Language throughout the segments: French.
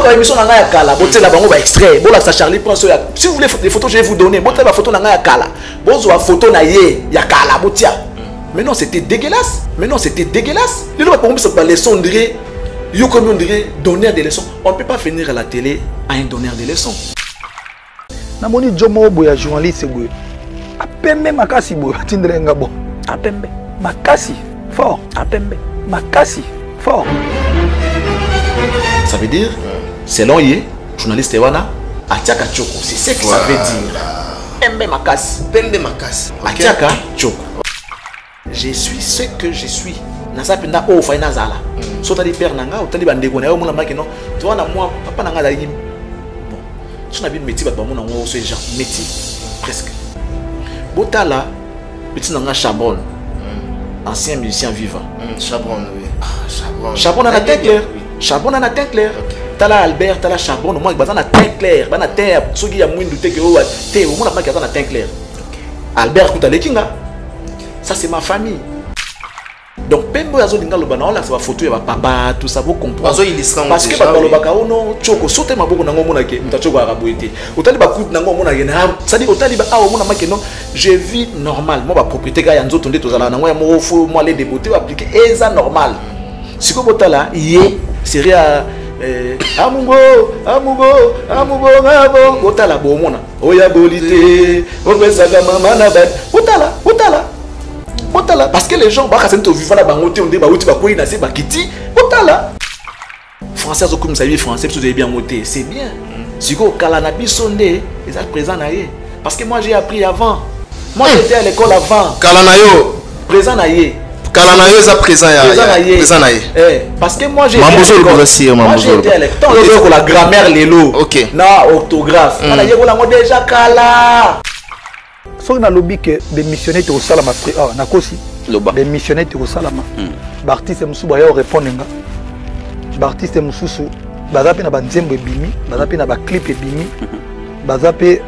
la émission nanga ya kala, bote la bango ba extrait, bon là ça Charlie prend ça. Si vous voulez des photos, je vais vous donner. Bote la photo nanga ya kala. Bon zo photo na ye, ya kala botia. Mais non, c'était dégueulasse. Mais non, c'était dégueulasse. Les gens pour pas leçon dirait yo comme on dirait donneur des leçons. On ne peut pas venir à la télé à un donneur des leçons. Na moni jomo boya journaliste boy. Apembe makasi boy, tindre ngabo. Apembe makasi fort, apembe makasi fort. Ça veut dire selon ye journaliste wana atiaka choko, c'est ce que ça veut dire. Pembe makasi, pembe makasi. Atiaka choko. Je suis ce que je suis. Nasa penda o faina zala. So tali père nanga o tali bandeko na yo mona maki non. Tu vois na moi papa nanga la yim. Bon. Tu n'as pas de métier ba mona ngo ce genre métier presque. Botala petit nanga Chabron. Ancien musicien vivant. Chabron oui. Ah Chabron. Chabron na tête claire. Chabron na tête claire. Tala Albert, tala Chabron, moi baza na teint clair, ba na teint soki ya mwindu te ke o te o mona maki na teint clair. Albert kutale kinga. Ça c'est ma famille. Donc pembo yazo linga loba na on la sa photo ya papa tout ça vous comprendre. Parce que ba lobaka ono choko sote maboko nango mona ke mutachoko araboité. Otali ba kut nango mona yena. Ça dit otali ba awo mona make non, je vis normal. Moi ba propriété ga ya nzoto nde tozala nango ya mo fo moi les déboté appliquer eza normal. Siko botala yé seria amugo ngabo botala bo mona. Oya bolité, opesaka mama na ba. Botala. Parce que les gens, français, comme vous savez, français, vous avez bien noté, c'est bien. Si vous avez sondé, ils sont présents. Parce que moi j'ai appris avant. Moi j'étais à l'école avant. Kalanayo. Présent naïe. Kalanayo est présent naïe. Parce que moi j'ai été à l'école. La grammaire, les lots. Ok. Na orthographe. On déjà kala. Si on a lobby que des missionnaires au salama, des missionnaires au salama, l'artiste Moussou Baya répondre. L'artiste Moussou, Bazapi na banzembo bimi, Bazapi na ba clip bimi, Bazapi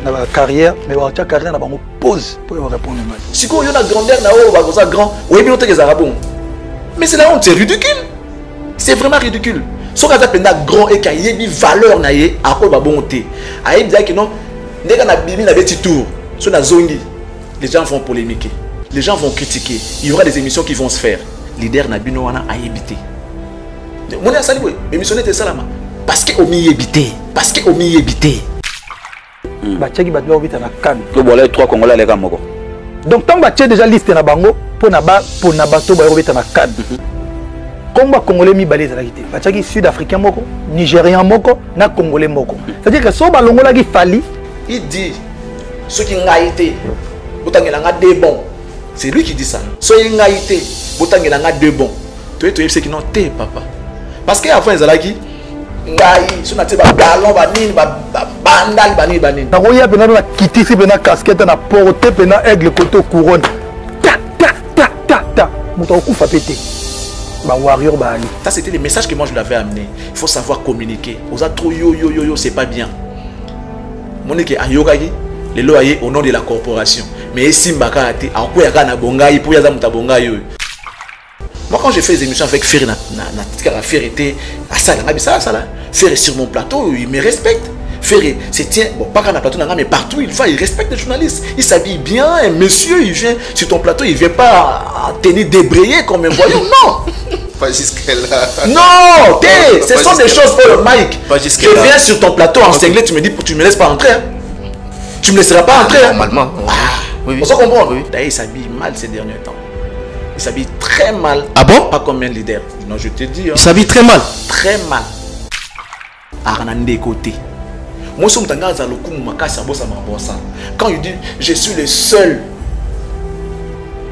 na ba carrière, mais wa carrière na bango pause pour répondre. Si on a grandeur na o ba ça grand, oui bien que ça bon. Mais c'est la honte, c'est ridicule. C'est vraiment ridicule. Si on a grand et qu'il y a une valeur na ye, à quoi ba bonté. A dire que non, dès qu'on a bimi na petit tour. Sur la zone, les gens vont polémiquer, les gens vont critiquer. Il y aura des émissions qui vont se faire. Leader Nabino wana a évité. Mon sali boy, émission était salama. Parce que omi évité, parce que omi évité. Ba tchaki ba doit vite na kan. Le bolé 3 Congolais les gars moko. Donc tant ba tché déjà liste na bango pour na bato ba vite na kan. Comme Congolais mi balé za quitté. Ba tchaki sud-africain moko, nigérien moko, na congolais moko. C'est-à-dire que so ba longola ki fali, il dit ceux qui ont été, deux bons. C'est lui qui dit ça. Ceux qui ont été, deux bons. Tu es ceux qui n'ont été, papa. Parce qu'avant, ils allaient qui si on a des ballons, des bandales, des bandales. Il y a des casquette, des portées, des aigle, côté couronne. Ça, c'était les messages que moi je l'avais amené. Il faut savoir communiquer. Vous avez trop yo, c'est pas bien. Mon équipe a yogagi. Les loyers au nom de la corporation. Mais si Mbaka a été, à quoi il y a bongaï pour y avoir bongaï. Moi quand j'ai fait des émissions avec Ferry, Ferry était à ça, Ferry sur mon plateau, il me respecte. Ferry, c'est tiens, bon pas qu'à un plateau, mais partout il va, il respecte les journalistes. Il s'habille bien, un monsieur, il vient sur ton plateau, il vient pas à tenir débrayé comme un voyou, non. Pas jusque-là. Non, ce sont des choses pour le Mike. Je viens sur ton plateau en cinglé, tu me dis, tu me laisses pas entrer. Tu ne me laisseras pas entrer. Normalement. Oui. On se comprend. Oui. D'ailleurs, il s'habille mal ces derniers temps. Il s'habille très mal. Ah bon? Pas comme un leader. Non, je te dis. Il s'habille très mal. Très mal. Arnandé côté. Moi, je suis quand il dit, je suis le seul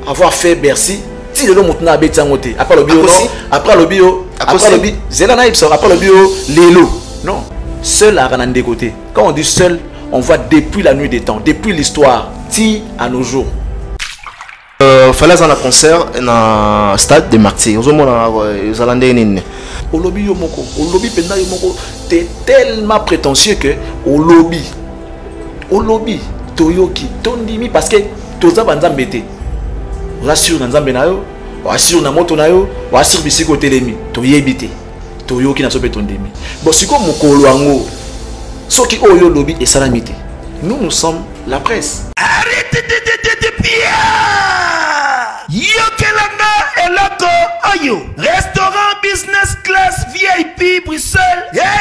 à avoir fait Bercy. Si le monde n'a pas été après le bio, après le bio, après le bio, Zelana Ipso, après le bio, Lélo. Non. Seul à Arnandé côté. Quand on dit seul, on voit depuis la nuit des temps, depuis l'histoire, à nos jours. Fallait un concert dans le stade de Marseille. Vous avez au lobby yomoko, au lobby penda yomoko, t'es tellement prétentieux que au lobby, toyoki, tondimi parce que toza banzam bete. Rassure dans Zambenayo, rassure dans moto nayo, rassure bisiko telemi, toyebité. toyoki na so pe tondemi bon siko mokolo yango soki oyo lobi esalami te nous sommes la presse. Arrêtez de Pierre. Yokelanga eloko oyo restaurant business class VIP Bruxelles. Yeah.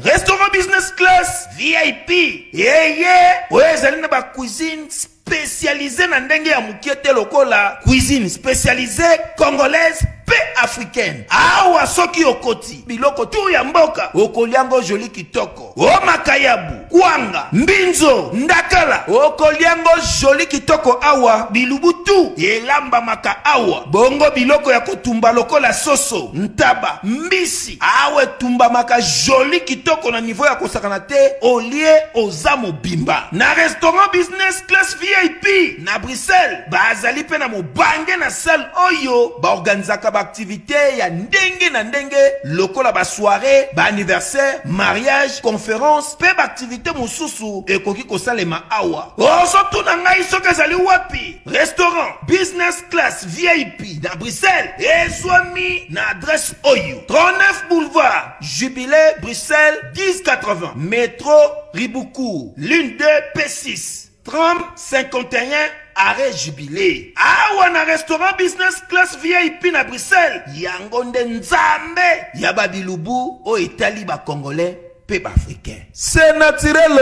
Restaurant business class VIP. Yeah. Ouais, zali na ba cuisine spécialisée na ndenge ya mukiete lokola cuisine spécialisée congolaise pe africaine. Awa soki okoti biloko tu ya mboka okoliango joli kitoko. O makayabu, kwanga, mbinzo, ndakala. Okoliango joli kitoko awa bilubutu elamba maka awa. Bongo biloko ya kotumba lokola soso, ntaba, mbisi. Awe tumba maka joli kitoko na niveau ya kosakana te olie ozamo bimba. Na restaurant business class VIP na Bruxelles bazali pe na mobange na salle oyo ba organizaka ba activité ya ndenge na ndenge lokola ba soirée, ba anniversaire, mariage, conférence, pe ba activité mususu ekoki kosalema awa. Oso tuna ngai soka zali wapi? Restaurant business class VIP na Bruxelles ezwami na adresse oyo 39 boulevard Jubilé Bruxelles 1080 métro Riboukou l'une 2 P6 30 51 arrêt Jubilé. Awa na restaurant business class VIP na Bruxelles yango nde nzambe ya babilubu o Italie ba congolais pe ba africain. C'est naturel.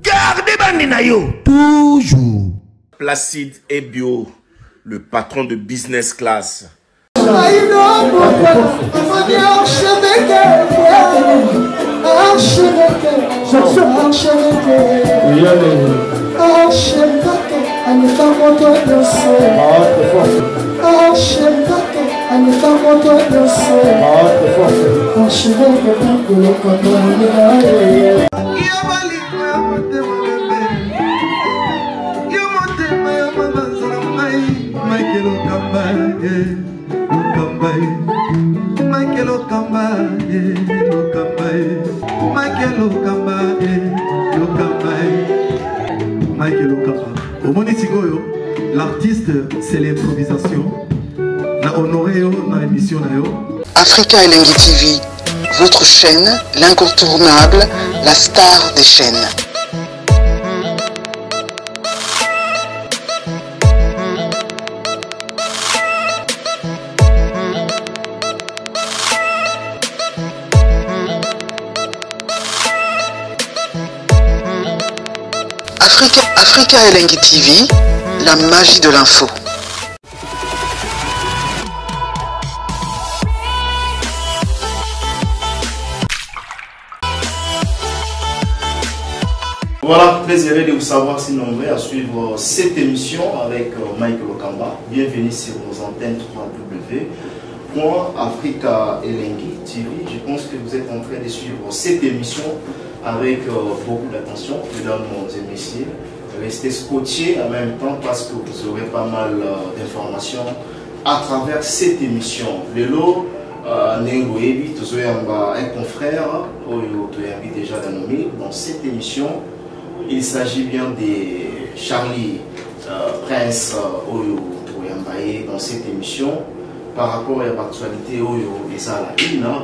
Gardez bandi na yo toujours. Placide et Bio, le patron de business class. L'artiste, c'est l'improvisation. Na honoré dans l'émission. Africa Elengi TV, votre chaîne, l'incontournable, la star des chaînes. Africa Elengi TV, la magie de l'info. Voilà, plaisir de vous savoir si nombreux à suivre cette émission avec Michael Okamba. Bienvenue sur nos antennes 3W.Africa Elengi TV. Je pense que vous êtes en train de suivre cette émission avec beaucoup d'attention, mesdames et messieurs. Restez scotchés en même temps parce que vous aurez pas mal d'informations à travers cette émission. Le lot, Nengoebi, un confrère, déjà nommé dans cette émission. Il s'agit bien de Charlie Prince Oyo Toyambaye dans cette émission par rapport à l'actualité Oyo Ezala,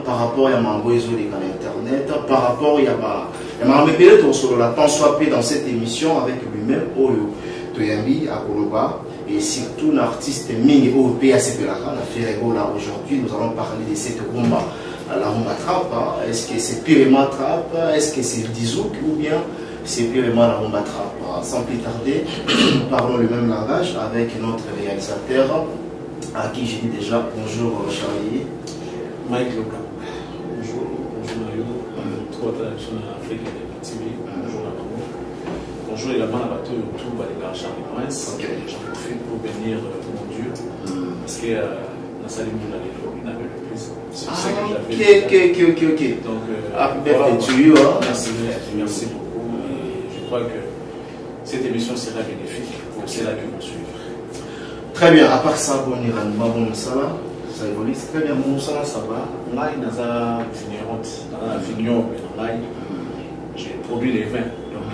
par rapport à Mango Ezoli dans l'internet, par rapport à Mamepele sur la temps soit dans cette émission avec lui-même Oyo Toyambi à Koloba et surtout l'artiste Mini OP à Sepelaka, la Ferrego là aujourd'hui. Nous allons parler de cette rumba, la rumba trap. Est-ce que c'est purement trap? Est-ce que c'est Dizouk ou bien c'est purement la rumba trap? Sans plus tarder, nous parlons le même langage avec notre réalisateur à qui j'ai dit déjà bonjour Charlie. Mike Loka. Bonjour, bonjour Mario. Trois traductions en Afrique et TV. Bonjour à vous. Bonjour également à bateau autour de la Charlie Prince. J'en profite pour bénir mon Dieu. Parce que dans sa ligne de il n'avait le plus. C'est ça que j'avais. Ok. Donc, happy birthday to you. Merci beaucoup. Et je crois que cette émission sera bénéfique pour ceux-là qui vont suivre. Très bien, à part ça, bon, ça évolue très bien, bon, ça va. Là, il y a un vigneron, j'ai produit les vins. Donc,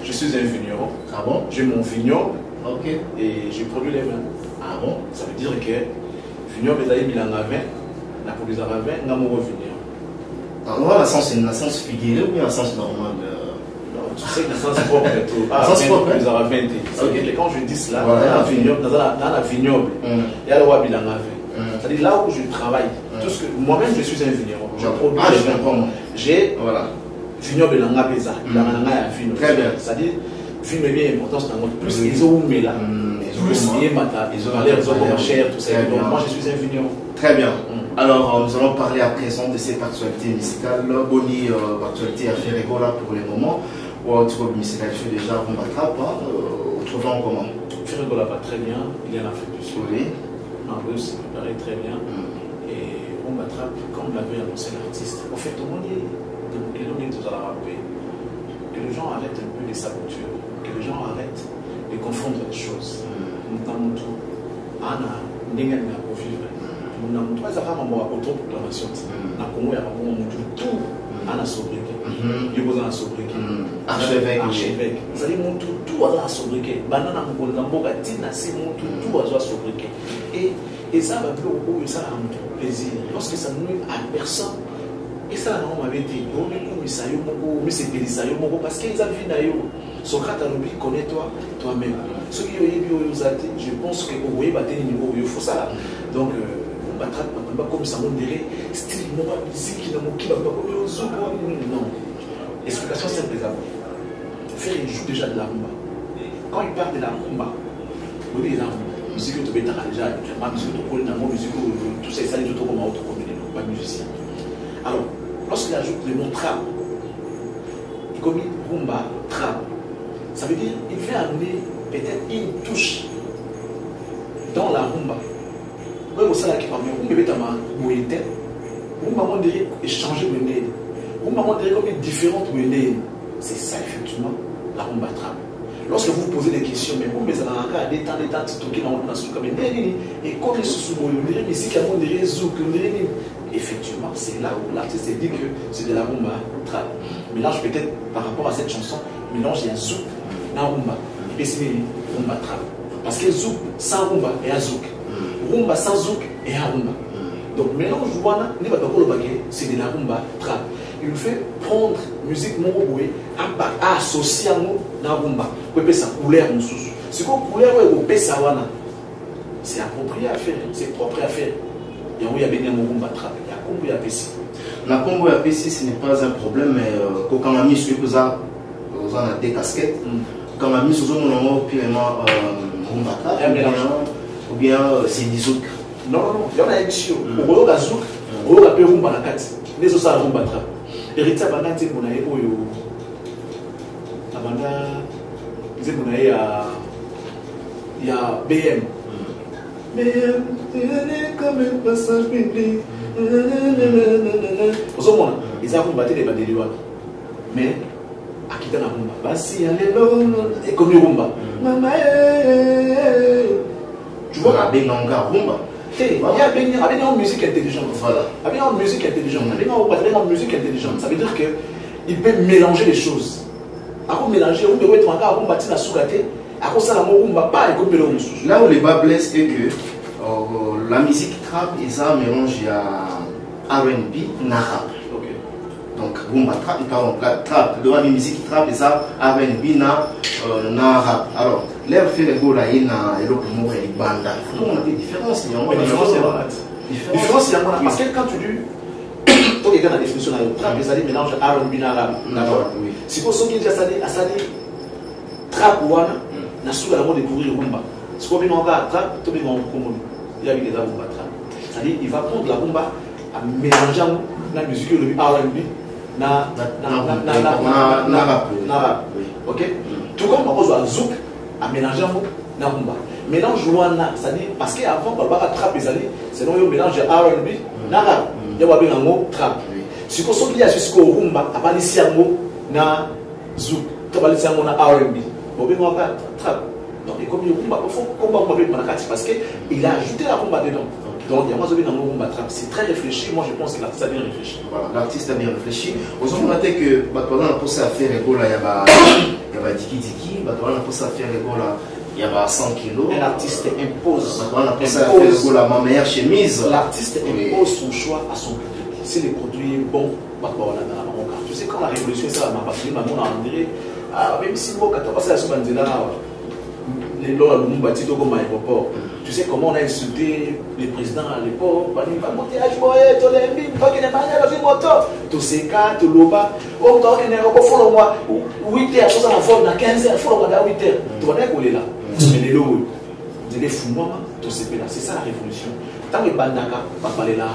je suis un vigneron. Ah bon? J'ai mon vignon. Ok. Et j'ai produit les vins. Ah bon? Ça veut dire que vigneron, il a mis en vin. pour les Arabes, on va revenir. Alors, on a un sens figuré ou un sens normal? Tu sais que le sens propre est tout. Les Arabes, quand je dis cela, dans la vignoble, il y a le Wabi dans la vie. C'est-à-dire là où je travaille, moi-même je suis un vigneron. J'ai vignoble dans la pesa, dans la vignoble. Très bien. C'est-à-dire, vignoble est bien importance dans notre plus ils ont mis là. Plus ils ont l'air, ils ont cher, tout ça. Donc moi je suis un vigneron. Très bien. Alors nous allons parler à présent de cette actualité musicale. Boni, actualité à faire égola pour le moment. Ou autre musical, déjà on m'attrape. Autrement comment? Faire égola va très bien. Il est en Afrique du Sud. Oui. En russe, il paraît très bien. Et on m'attrape, comme l'avait annoncé l'artiste. En fait, tout le monde est tous à la rappeler. Que les gens arrêtent un peu les sabotures. Que les gens arrêtent de confondre les choses. Notamment tout. Anna, n'est pas pour vivre. Nous avons trois affaires à autoproclamation. Nous avons tout à sobriquet. Il y a un sobriquet. Archevêque. C'est-à-dire que tout à sobriquet. Banana Mboga, Tina, c'est tout à sobriquet. Et ça va plus ça a un plaisir. Lorsque ça ne nuit à personne, et ça, on m'avait dit, parce qu'ils ont vu Socrate a dit, connais-toi toi-même. Ceux qui ont eu je pense que vous voyez, il faut ça. Donc, comme ça, on dirait, style, musique, non. Explication simple, faire, il joue déjà de la rumba. Quand il parle de la rumba, vous voyez, la musique, tu déjà, ma musique, tout ça, ça, tout comme pas musicien. Alors, lorsqu'il ajoute le mot trap, il commet rumba, trap, ça veut dire qu'il fait amener peut-être une touche dans la rumba. Oui, c'est là qui parle. Vous pouvez être vous dirait échanger le nez. Vous dirait comme différentes nez. C'est ça, effectivement, la rumba trap. Lorsque vous posez des questions, mais vous mettez des temps, qui dans le souk, et comme les sous on dirait musique, on dirait zouk, effectivement, c'est là où l'artiste dit que c'est de la rumba trap. Mélange peut-être par rapport à cette chanson, mélange il y a zouk, na rumba, et puis c'est rumba trap. Parce que zouk sans rumba et un zouk. Rumba sans zouk et un rumba. Donc mélange wana ni ba ko le bagué c'est de la rumba trap. Il fait prendre musique mongoboué à associer na rumba. Ko pesa couleur mususu. Si ko couleur ko pesa wana c'est approprié à faire, c'est propre à faire. Il y a bien un rumba trap, il y a combo ya pesi. La combo ya pesi ce n'est pas un problème mais quand on a mis sur ça on a des casquettes. Quand on a mis sur ça on a purement rumba trap ou bien c'est du zouk. Non, il y en a une chose. Au Zouk, au Rumba la carte. Les autres, ça rumba trap. Héritier Banati, on a eu Oyo. Il y a BM. BM, comme un passage public. Aux hommes, ils ont combattu les bandits. Mais, à qui t'en a rumba? Bassi, allez, et comme le rumba. Maman, tu vois, la Benanga rumba. Il y a une musique intelligente. Voilà. Il y a une musique intelligente. Une musique intelligente. Ça veut dire qu'il peut mélanger les choses. Après mélanger, on peut être encore à bâtir la sous-laté. Après ça, on va pas écouter le musique. Là où les bas blessent est que la musique trap et ça mélange à R&B, na rap. Donc, rumba trap, pardon, trap, devant la musique trap et ça, R&B, na rap. Alors, l'air fait les goûts là, il y a l'autre mot et banda. Comment on a des différences? Il y a différence, parce que quand tu dis, toi qui as la définition de la trap, ça dit mélange R&B, na rap. D'accord? Si vous avez dit, ça dit trap ou wana, na sous la mode découvrir rumba. Si vous avez dit trap, tu vas en commun. Il y a eu des rumba trap. C'est-à-dire, il va prendre la rumba à mélanger la musique le R&B. Na rap. Ok? Tout comme on a zouk à mélanger na rumba. Mélange wana, c'est-à-dire parce qu'avant on va attraper les années, c'est non un mélange R&B na rap. Il y a bien un mot trap. Si on s'oublie à ce qu'on rumba, à pas laisser un mot na zouk, tu vas laisser un mot na R&B. On va bien trap. Donc et comme il rumba, il faut combat avec Manakati parce que il a ajouté la rumba dedans. Donc, il y a un rumba trap. C'est très réfléchi. Moi, je pense que l'artiste a bien réfléchi. Voilà, l'artiste a bien réfléchi. Aux hommes, on a dit que, pendant la pousse à faire les goals, il y a Diki Diki, pendant la pousse à faire les goals, Il y a 100 kilos. Un artiste impose. La meilleure chemise. L'artiste impose son choix à son public. Si le produit est bon, tu sais, quand la révolution, ça m'a passé, on dirait, même si moi, quand on passe à la Soubandina, les lois, le monde bâti comme aéroport. Tu sais comment on a insulté les présidents à l'époque. On va monter à Jouer, tu l'as mis, tu vas gagner dans une moto. Tu sais quand, tu l'as pas. Oh, tu vas gagner dans le mois. 8 heures, chose à la forme, dans 15 heures, il faut le regarder à 8 heures. Tu vas aller coller là. Mais les lots, les fous, tu sais pas. C'est ça la révolution. Tant que Bandaka, va parler là,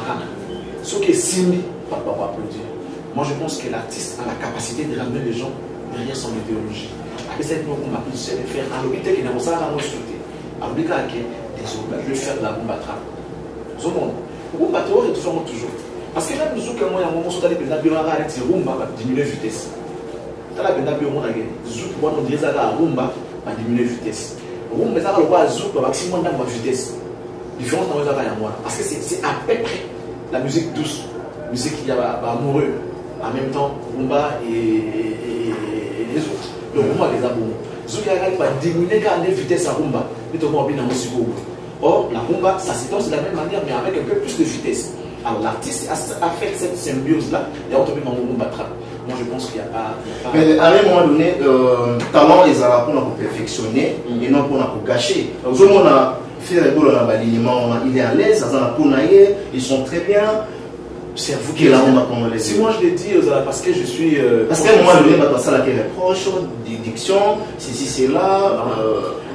ce qui est signé, va applaudir. Moi, je pense que l'artiste a la capacité de ramener les gens derrière son idéologie. Et c'est nous qu'on a pu se faire. À l'hôpital, qui n'a pas ça à nous souhaiter. À l'hôpital, je vais faire de la bombe à trappe. Tout le monde. La bombe à trappe est toujours. Parce que même nous, quand on a un moment où on a des rumba, va diminuer la vitesse. Dans la benda bio, on a gagné. Zouk, on dirait que la rumba va diminuer la vitesse. Rumba, ça va le voir zouk, va maximum dans la vitesse. Différence dans les affaires à moi. Parce que c'est à peu près la musique douce, musique qui est amoureux. En même temps, rumba et les autres. Le rumba les abonnés. Zouk va diminuer quand la vitesse à rumba. Or, la rumba, ça se danse de la même manière, mais avec un peu plus de vitesse. Alors, l'artiste a fait cette symbiose-là, et on tombe dans le rumba trap. Moi, je pense qu'il n'y a pas. Mais à un moment donné, talent, ils ont pour perfectionner et non pour gâcher. Tout le monde a fait l'alignement, il est à l'aise, ils sont très bien. C'est à vous qui l'avez dit. Si moi je l'ai dit, parce que je suis. Parce qu'à un moment donné, ça la reproche, diction, ceci, c'est là.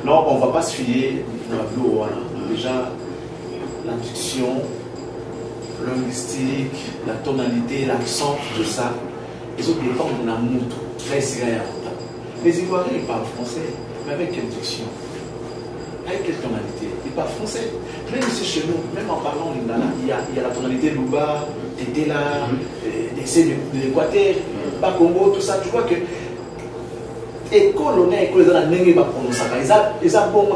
Non, on ne va pas se fier dans la blue. Déjà, la diction, linguistique, la tonalité, l'accent, tout ça, ils ont dépendent de la moto. Les Ivoiriens, ils parlent français, mais avec quelle diction? Avec quelle tonalité? Ils parlent français. Même ici chez nous, même en parlant lingala, il y a la tonalité Luba, Tétela, de l'Équateur, Bakongo, tout ça. Tu vois que école, on a école, ils ont prononcé ça. Ils ont bon,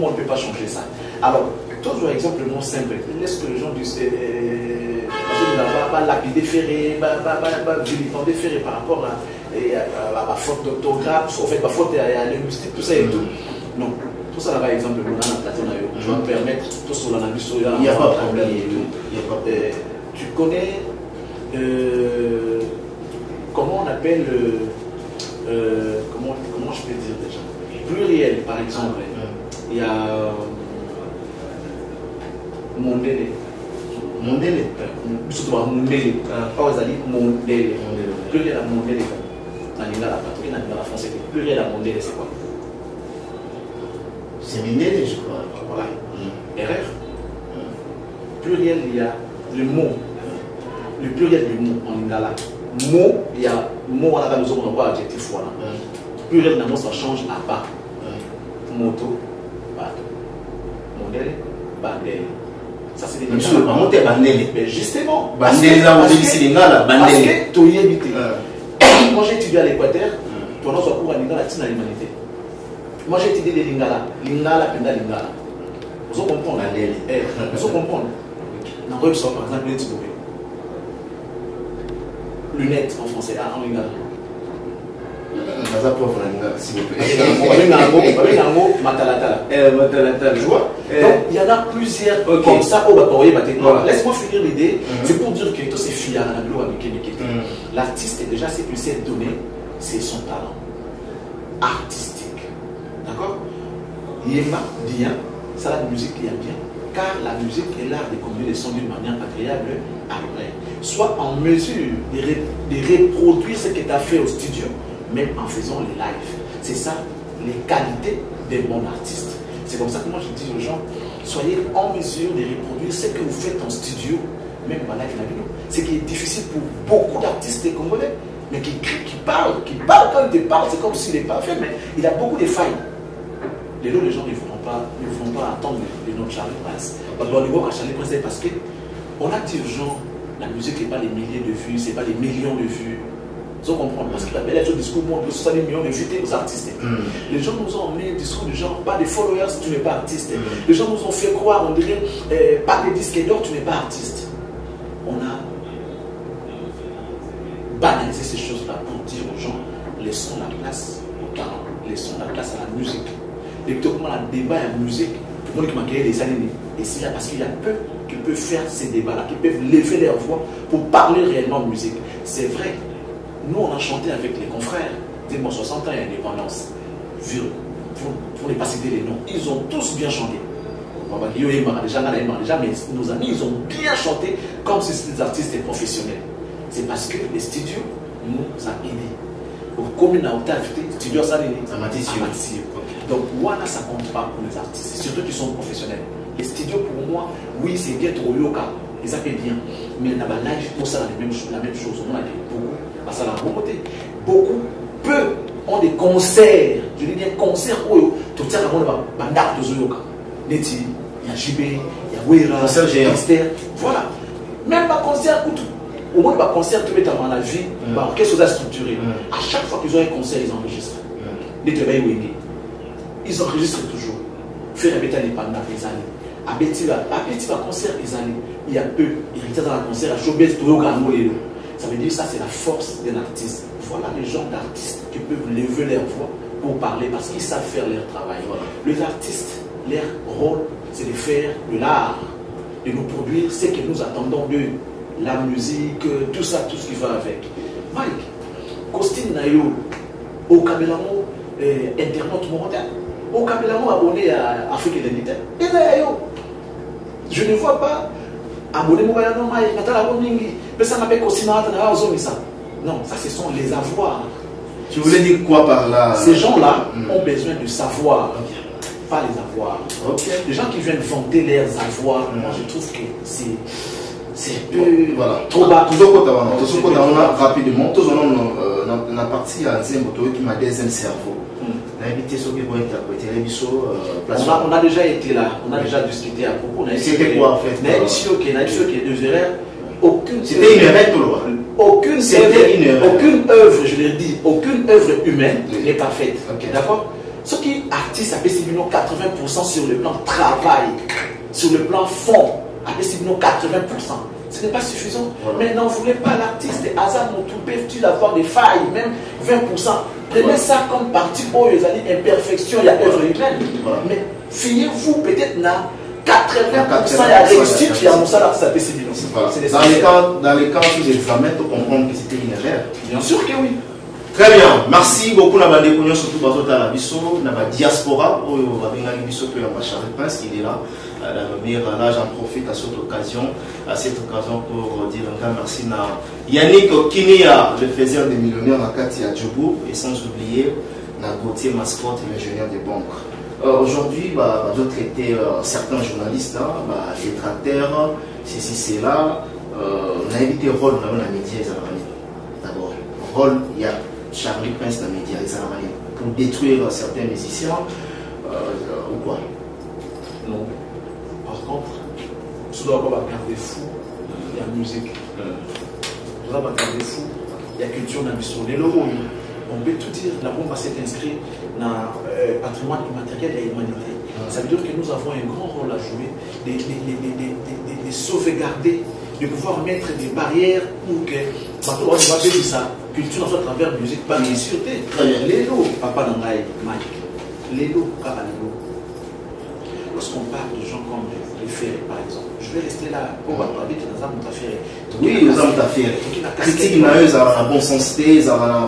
on ne peut pas changer ça. Alors, toujours exemple simple. Laisse que les gens disent, va lapider ferré, va vilipender ferré par rapport à la faute d'orthographe, en fait, la faute à linguistique, tout ça et tout. Non. Tout ça, par exemple, je vais me permettre, tout ça, il n'y a pas de problème. Tu connais comment on appelle, comment je peux dire déjà, pluriel, par exemple. Il y a Mondele. Mondele. Surtout Mondele. Or, ils ont dit Mondele. Pluriel à Mondele. Dans la patrie, dans la français, pluriel à Mondele, c'est quoi? C'est Mindele, je crois. Voilà. Erreur. Pluriel, il y a le mot. Le pluriel du mot en lingala. Mot, il y a mot à la maison, on n'a pas adjectif. Voilà. Pluriel, dans ça change à bas. Moto, bateau. Modèle, bandel. Ça, c'est des choses. Monter bandel. Mais justement. Bandel, là, on dit c'est lingala. Bandel. Parce que tu y évites. Moi, j'ai étudié à l'Équateur. Tu as un cours à lingala, tu n'as l'humanité. Moi j'ai étudié des lingala, lingala, penda lingala. Vous comprenez? Vous comprenez? Dans le par exemple, les types lunettes en français, en lingala. S'il vous plaît. Tu vois? Donc il y en a plusieurs comme ça. Laisse-moi finir l'idée. C'est pour dire que tout c'est fier à la gloire de l'artiste, déjà, c'est plus cette donnée, c'est son talent artistique. D'accord? Yéma, bien, ça la musique il y a bien, car la musique est l'art de combiner les sons d'une manière agréable à l'oreille. Sois en mesure de reproduire ce que tu as fait au studio, même en faisant les lives. C'est ça, les qualités des bons artistes. C'est comme ça que moi je dis aux gens, soyez en mesure de reproduire ce que vous faites en studio, même en live. Ce qui est difficile pour beaucoup d'artistes congolais, mais qui parlent quand ils parlent, c'est comme s'il n'est pas fait, mais il a beaucoup de failles. Les gens ne vont pas attendre de notre Charlie Prince. Parce qu'on a dit aux gens, la musique n'est pas des milliers de vues, ce n'est pas des millions de vues. Ils ont compris. Parce que la belle discours montre 70 millions de vues aux artistes. Les gens nous ont emmené un discours du genre, pas de followers, tu n'es pas artiste. Les gens nous ont fait croire, on dirait, pas de disques d'or, tu n'es pas artiste. On a banalisé ces choses-là pour dire aux gens, laissons la place au talent, laissons la place à la musique. Et puis, comment un débat et la musique, tout le monde qui m'a des années. Et c'est là parce qu'il y a peu qui peuvent faire ces débats-là, qui peuvent lever leur voix pour parler réellement de musique. C'est vrai. Nous, on a chanté avec les confrères. Dis-moi, 60 ans et indépendance. Pour ne pas citer les noms, ils ont tous bien chanté. Déjà, mais nos amis, ils ont bien chanté comme si c'était des artistes professionnels. C'est parce que les studios nous ont aidés. Comme une activité, les studios, ça m'a dit. Donc, voilà, ça compte pas pour les artistes, surtout qui sont professionnels. Les studios, pour moi, oui, c'est bien trop yoga, ils appellent bien. Mais il y a live pour ça la même chose. On a beaucoup, ça la remontée. Beaucoup, peu ont des concerts. Je dis bien concerts où tout ça, on a un de yoga. Neti, il y a JB, il y a Wera, Esther. Voilà. Même pas concert, au moins pas concert, tout est dans la vie, qu'est-ce que ça structuré. À chaque fois qu'ils ont un concert, ils enregistrent. Ils enregistrent toujours. Faire un bétal pendant des années. À petit concert, des années. Il y a peu. Il était dans un concert à Showbiz, tout le monde. Ça veut dire que ça, c'est la force d'un artiste. Voilà les gens d'artistes qui peuvent lever leur voix pour parler parce qu'ils savent faire leur travail. Voilà. Les artistes, leur rôle, c'est de faire de l'art, de nous produire ce que nous attendons d'eux. La musique, tout ça, tout ce qui va avec. Mike, Costine Nayo, au Kabelamo, internaute mondial, au Kabelamo abonné à Afrique et l'Unité. Et là, je ne vois pas abonné à Mike, mais ça m'appelle Costine non, ça ce sont les avoirs. Tu voulais dire quoi par là? Ces gens-là ont besoin de savoir. Pas les avoirs. Les gens qui viennent vanter leurs avoirs, moi je trouve que c'est un peu trop bas. Rapidement, on a parti à Zemboto qui m'a deuxième cerveau. On a déjà été là, on a déjà discuté à propos. C'était quoi en fait? C'était une erreur. Aucune œuvre, je le dis, aucune œuvre humaine n'est parfaite. D'accord? Ce qui artiste a baissé 80% sur le plan travail, sur le plan fond, a baissé 80%. Ce n'est pas suffisant. Mais n'en voulez pas l'artiste, hasard, tout peut-il avoir des failles, même 20%. Prenez ça comme partie pour les imperfections, il y a œuvre humaine. Mais fiez-vous peut-être là. 80% il y a réussite, il y a mon salaire, ça baisse. Dans les cas où j'examine, tu comprends que c'était une erreur. Bien sûr que oui. Très bien, merci beaucoup Nabande Kounyo, surtout dans la Bisso, dans la diaspora, où on va venir à Bisso, puis on va Charles Prince, il est là. Là, j'en profite à cette occasion pour dire un grand merci à Yannick Kinia, le faiseur des millionnaires à Katia Djoubou, et sans oublier Gauthier Mascotte, l'ingénieur des banques. Aujourd'hui, je traiter certains journalistes, détracteurs, ceci, cela, on a évité le rôle dans les médias. D'abord, le rôle, il y a Charlie Prince dans les médias pour détruire certains musiciens ou quoi? Non. Par contre, tu dois pas garder fou, il y a musique. Tu dois pas garder fou, il y a culture dans les logos. On peut tout dire, la bombe s'est inscrite dans le patrimoine immatériel de l'humanité. Ça veut dire que nous avons un grand rôle à jouer, de sauvegarder, de pouvoir mettre des barrières pour que on va dire ça, culture à travers la musique, pas de sûreté. Les lots, papa Nangaï, Mike, les lots, Kabalilo. Lorsqu'on parle de gens comme les Ferré, par exemple, je vais rester là, on va parler de Nazam Moutaferré. Oui, Nazam Moutaferré. Critique n'a eu à la bonne sensité,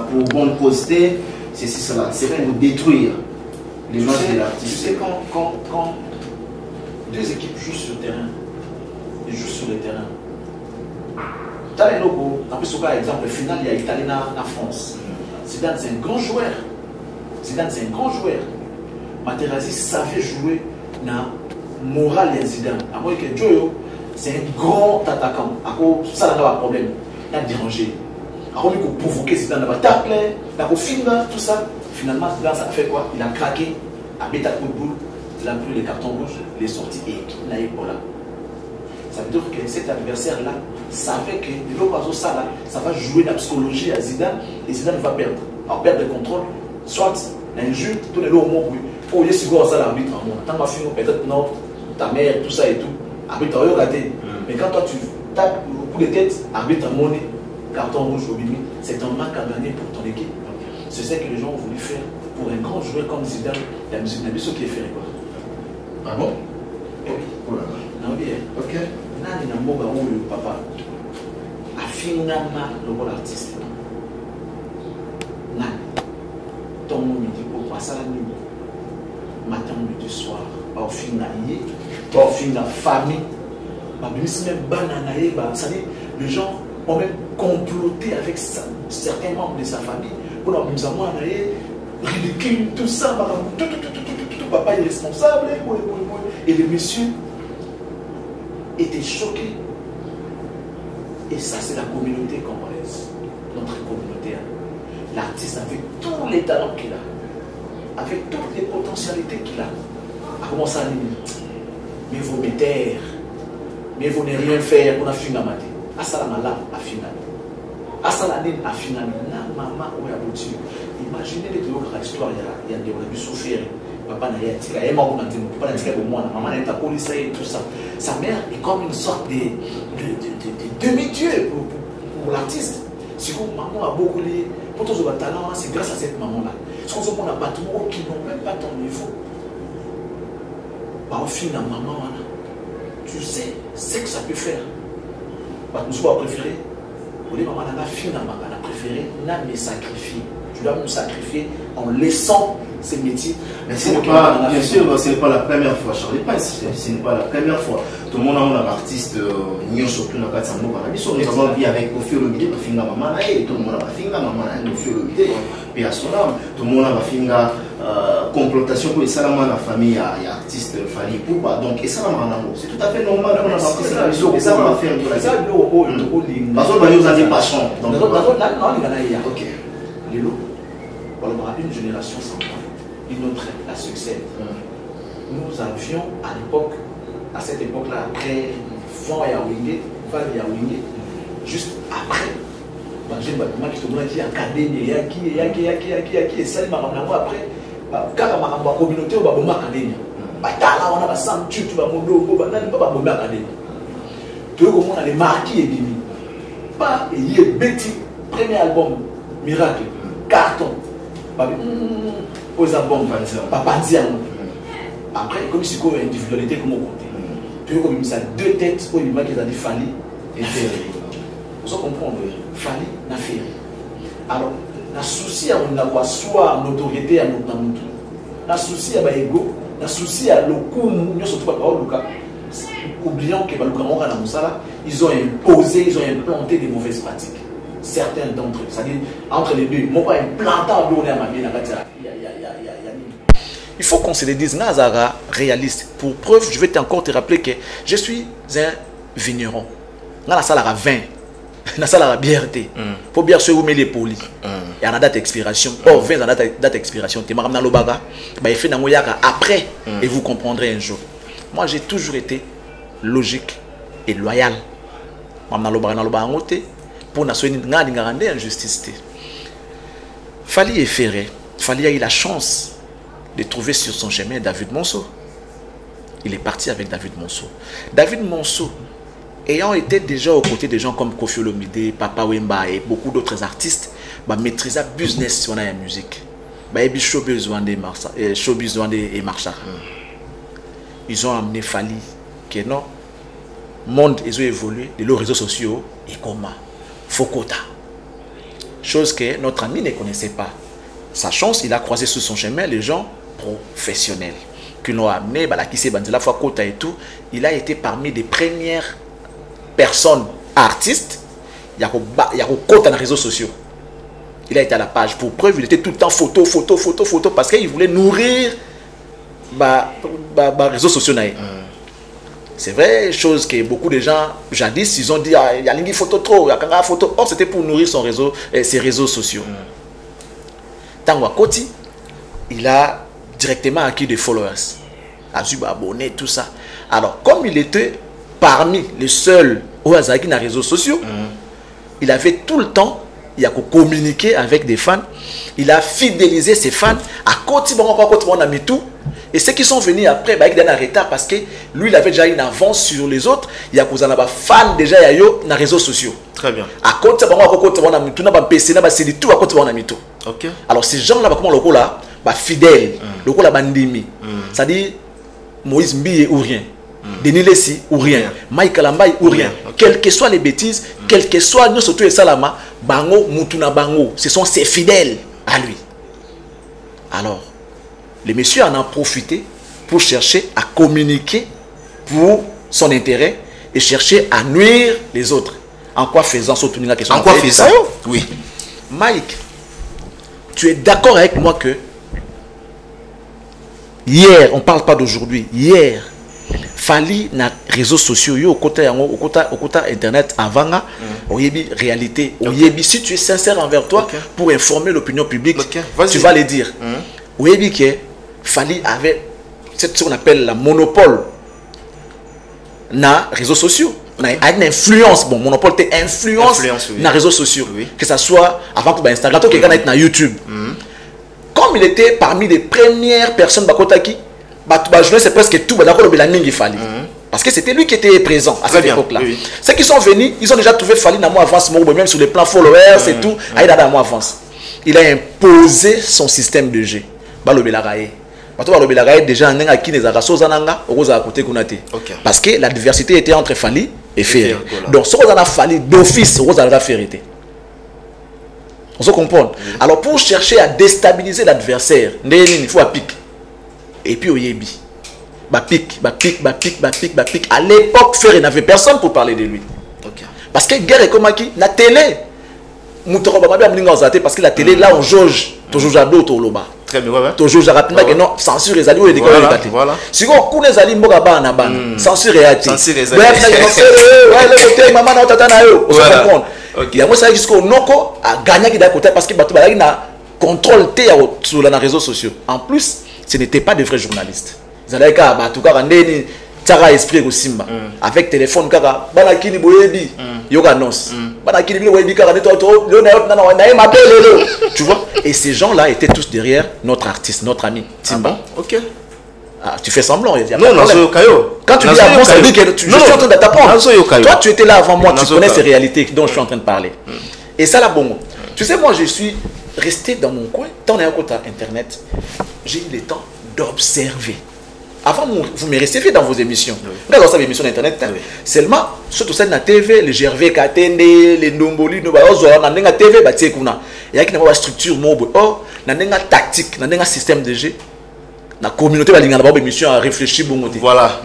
pour bonne posité, c'est cela, c'est pour détruire l'image de l'artiste. Tu sais, quand deux équipes jouent sur le terrain, ils jouent sur le terrain. T'as les logos, en plus, par exemple, le final, il y a Italie en France. Zidane, c'est un grand joueur. Zidane, c'est un grand joueur. Materazzi savait jouer dans moral et Zidane. À moins que Joyo, c'est un grand attaquant. Ça n'a pas de problème. Il a dérangé. Alors, il a provoqué Zidane, il a tapé, il a filmé, tout ça. Finalement, Zidane, ça a fait quoi? Il a craqué, a bêta de boule, il a pris les cartons rouges, il est sorti et il n'a eu pas là. Ça veut dire que cet adversaire-là savait que de l'occasion, ça va jouer la psychologie à Zidane et Zidane va perdre. Alors, perdre le contrôle, soit l'injure, tout le monde au oh, il y a si ça l'arbitre en monde. Tant que tu peut-être non, ta mère, tout ça et tout. Arbitre, il a raté. Mais quand toi tu tapes le coup de tête, arbitre en monde, carton rouge au bimi, c'est un manque à gagner pour ton équipe. C'est ce que les gens ont voulu faire pour un grand joueur comme Zidane. La musique n'a pas ce qui est fait quoi. Ah bon? Eh oui. Oh là là. Non, bien. Ok. Nani na mboga oyo papa afingama lokola artiste nani tongo midi po pasala nini matin midi soir baofinga ye baofinga famille babimisi même bana na ye c'est-à-dire les gens ont même comploté avec certains membres de sa famille pour babimisa mwana ye ridicule tout ça tout papa est responsable et le monsieur était choqué. Et ça, c'est la communauté congolaise, notre communauté. L'artiste, avec tous les talents qu'il a, avec toutes les potentialités qu'il a, a commencé à dire mais vous me taire, mais vous ne rien faire pour la fin de ma vie. Asalamala, à final. Asalanine, à final. Maman, où est abouti? Imaginez les deux histoires, il y a des gens qui souffrent. Papa n'a pas dit, maman n'a pas police et tout ça. Sa mère est comme une sorte de demi-dieu pour l'artiste. Si vous, maman a beaucoup de talent, c'est grâce à cette maman-là. Si on a pas qui n'ont même pas ton niveau, au final, maman, tu sais ce que ça peut faire. Nous avons préféré, maman a préféré, n'a me sacrifier. Tu dois me sacrifier en laissant ces métiers. Mais ce n'est pas, bien sûr, ce n'est pas la première fois, Charlie. Ce n'est pas la première fois. Tout le monde a un artiste, nous avons vu avec Kofi Olomide, tout le monde a fait Kofi Olomide, puis à son âme, tout le monde a fait complotation pour les salamans de la famille, il y a artiste Fali Poupa, donc et ça c'est tout à fait normal qu'on a participé, et ça va faire un peu la vie. Parce que nous avons pas chant. Ok. Une génération sans moi, une autre la succède. Nous avions à l'époque, à cette époque-là, après Van Yawingé, juste après, j'ai qui te dit académie, et ça, après, quand ma communauté, on va bomber académie. On a 100 tu vas bomber académie. Tu vois comment on a les marquis et bimi. Pas, et il est Betty, premier album, Miracle, carton. Aux albums, après, comme si il y a une individualité comme on compte. Tu vois comme ça, deux têtes au niveau qui a dit Fali et Ferré. Vous comprenez, Fali n'a fait. Alors, la souci à on soit en autorité à notre monde. La souci à l'ego, la souci à l'oku, nous surtout pas Luka. Oublions que ils ont imposé, ils ont implanté des mauvaises pratiques. Certains d'entre eux, c'est-à-dire entre les deux, moi pas implantant l'eau à ma vie, il faut qu'on se le dise, Nazara réaliste. Pour preuve, je vais encore te rappeler que je suis un vigneron. Dans la salle à vin, dans la salle à bière, faut bien se remettre les polis. Il y a une date d'expiration. Or, 20 ans date d'expiration. Tu m'as lobaga, bah il fait après et vous comprendrez un jour. Moi, j'ai toujours été logique et loyal. Mamna lobaga pour nationalité injustice. Fali et Ferré, Fali a eu la chance de trouver sur son chemin David Monceau. Il est parti avec David Monceau. David Monceau, ayant été déjà aux côtés de gens comme Kofi Olomide, Papa Wemba et beaucoup d'autres artistes, maîtriser le business sur la musique. Showbiz et Marcha. Ils ont amené Fali, que non, monde, ils ont évolué, de leurs réseaux sociaux et comment Fokota. Chose que notre ami ne connaissait pas. Sa chance, il a croisé sur son chemin les gens professionnels qui l'ont amené, qui s'est bandé la fois Kota et tout. Il a été parmi les premières personnes artistes. Il y a Kota dans les réseaux sociaux. Il a été à la page. Pour preuve, il était tout le temps photo parce qu'il voulait nourrir les réseaux sociaux. C'est vrai, chose que beaucoup de gens, jadis, ils ont dit, il y a une photo trop, il y a une photo. Or, c'était pour nourrir son réseau, ses réseaux sociaux. Tangwa Koti, il a directement acquis des followers, a dû abonner, tout ça. Alors, comme il était parmi les seuls au hasard qui n'a réseaux sociaux, il avait tout le temps, il a communiqué avec des fans, il a fidélisé ses fans. À Koti, on a mis tout. Et ceux qui sont venus après, ils ont un retard parce que lui, il avait déjà une avance sur les autres. Il y a des fans déjà dans les réseaux sociaux. Très bien. À côté, on a mis tout, on a mis tout. Ok. Alors ces gens-là, comment le là, fidèles, le là, bandimi. C'est-à-dire Moïse Mbiye ou rien. Denis Lessi ou rien. Mike Lambaye ou rien. Quelles que soient les bêtises, quelles que soient nous surtout et Salama, Bango, Mutuna Bango, ce sont ses fidèles à lui. Alors, les messieurs en ont profité pour chercher à communiquer pour son intérêt et chercher à nuire les autres. En quoi faisant surtout la question? En quoi faisant? Oui. Mike, tu es d'accord avec moi que hier, on ne parle pas d'aujourd'hui, hier, Fali na réseaux sociaux, au côté internet avant, oyebi réalité, oyebi si tu es sincère envers toi pour informer l'opinion publique, tu vas le dire. Oyebi que Fali avait ce qu'on appelle la monopole na réseaux sociaux. Avec une influence, bon, monopole t'es influence na réseaux sociaux, que ça soit avant que Instagram, toi quelqu'un na YouTube. Comme il était parmi les premières personnes Bakotaki, c'est presque tout parce que c'était lui qui était présent à cette époque-là. Ceux qui sont venus, ils ont déjà trouvé Fali dans mon avance, même sur les plans followers et tout, il a dans mon avance. Il a imposé son système de jeu. Déjà parce que la diversité était entre Fali et Ferré. Donc ce qu'on a Fali d'office, on a fait. On se comprend. Alors pour chercher à déstabiliser l'adversaire, il faut un pic. Et puis au Yebi. Pic. À l'époque, Ferré n'avait personne pour parler de lui. Parce que guerre est comme qui la télé. Parce que la télé, là on jauge. Toujours à d'autres au loba. Très bien. Toujours rapidement que non, censure les alliés ou les voilà. Si on connaît les alliés, censure les alliés. Censure les alliés. Il y a moi ça jusqu'au Noko a gagné qui d'un côté parce que Batouba n'a contrôle sur les réseaux sociaux. En plus, ce n'étaient pas de vrais journalistes. Ils allaient qu'à Batouka Randeni Tara Esprit au Simba avec téléphone Kaka Banakini Boyebi Yoga Nos Banakini Boyebi Kaka tu vois. Et ces gens-là étaient tous derrière notre artiste, notre ami Simba. Ok. Ah, tu fais semblant. Non, quand tu dis avant, ça veut dire que je suis en train de t'apprendre. Toi, tu étais là avant moi, tu connais ces réalités dont je suis en train de parler. Et ça, là, bon. Tu sais, moi, je suis resté dans mon coin. Tant on est à côté Internet, j'ai eu le temps d'observer. Avant, vous me receviez dans vos émissions. Vous avez émissions d'Internet. Seulement, surtout celle de la TV, les Gervais Katende, les Ndomboli, les TV, il y a une structure mobile. Oh, il y a une tactique, il y a un système de jeu. La communauté va linga ba émission à réfléchir bon côté. Voilà.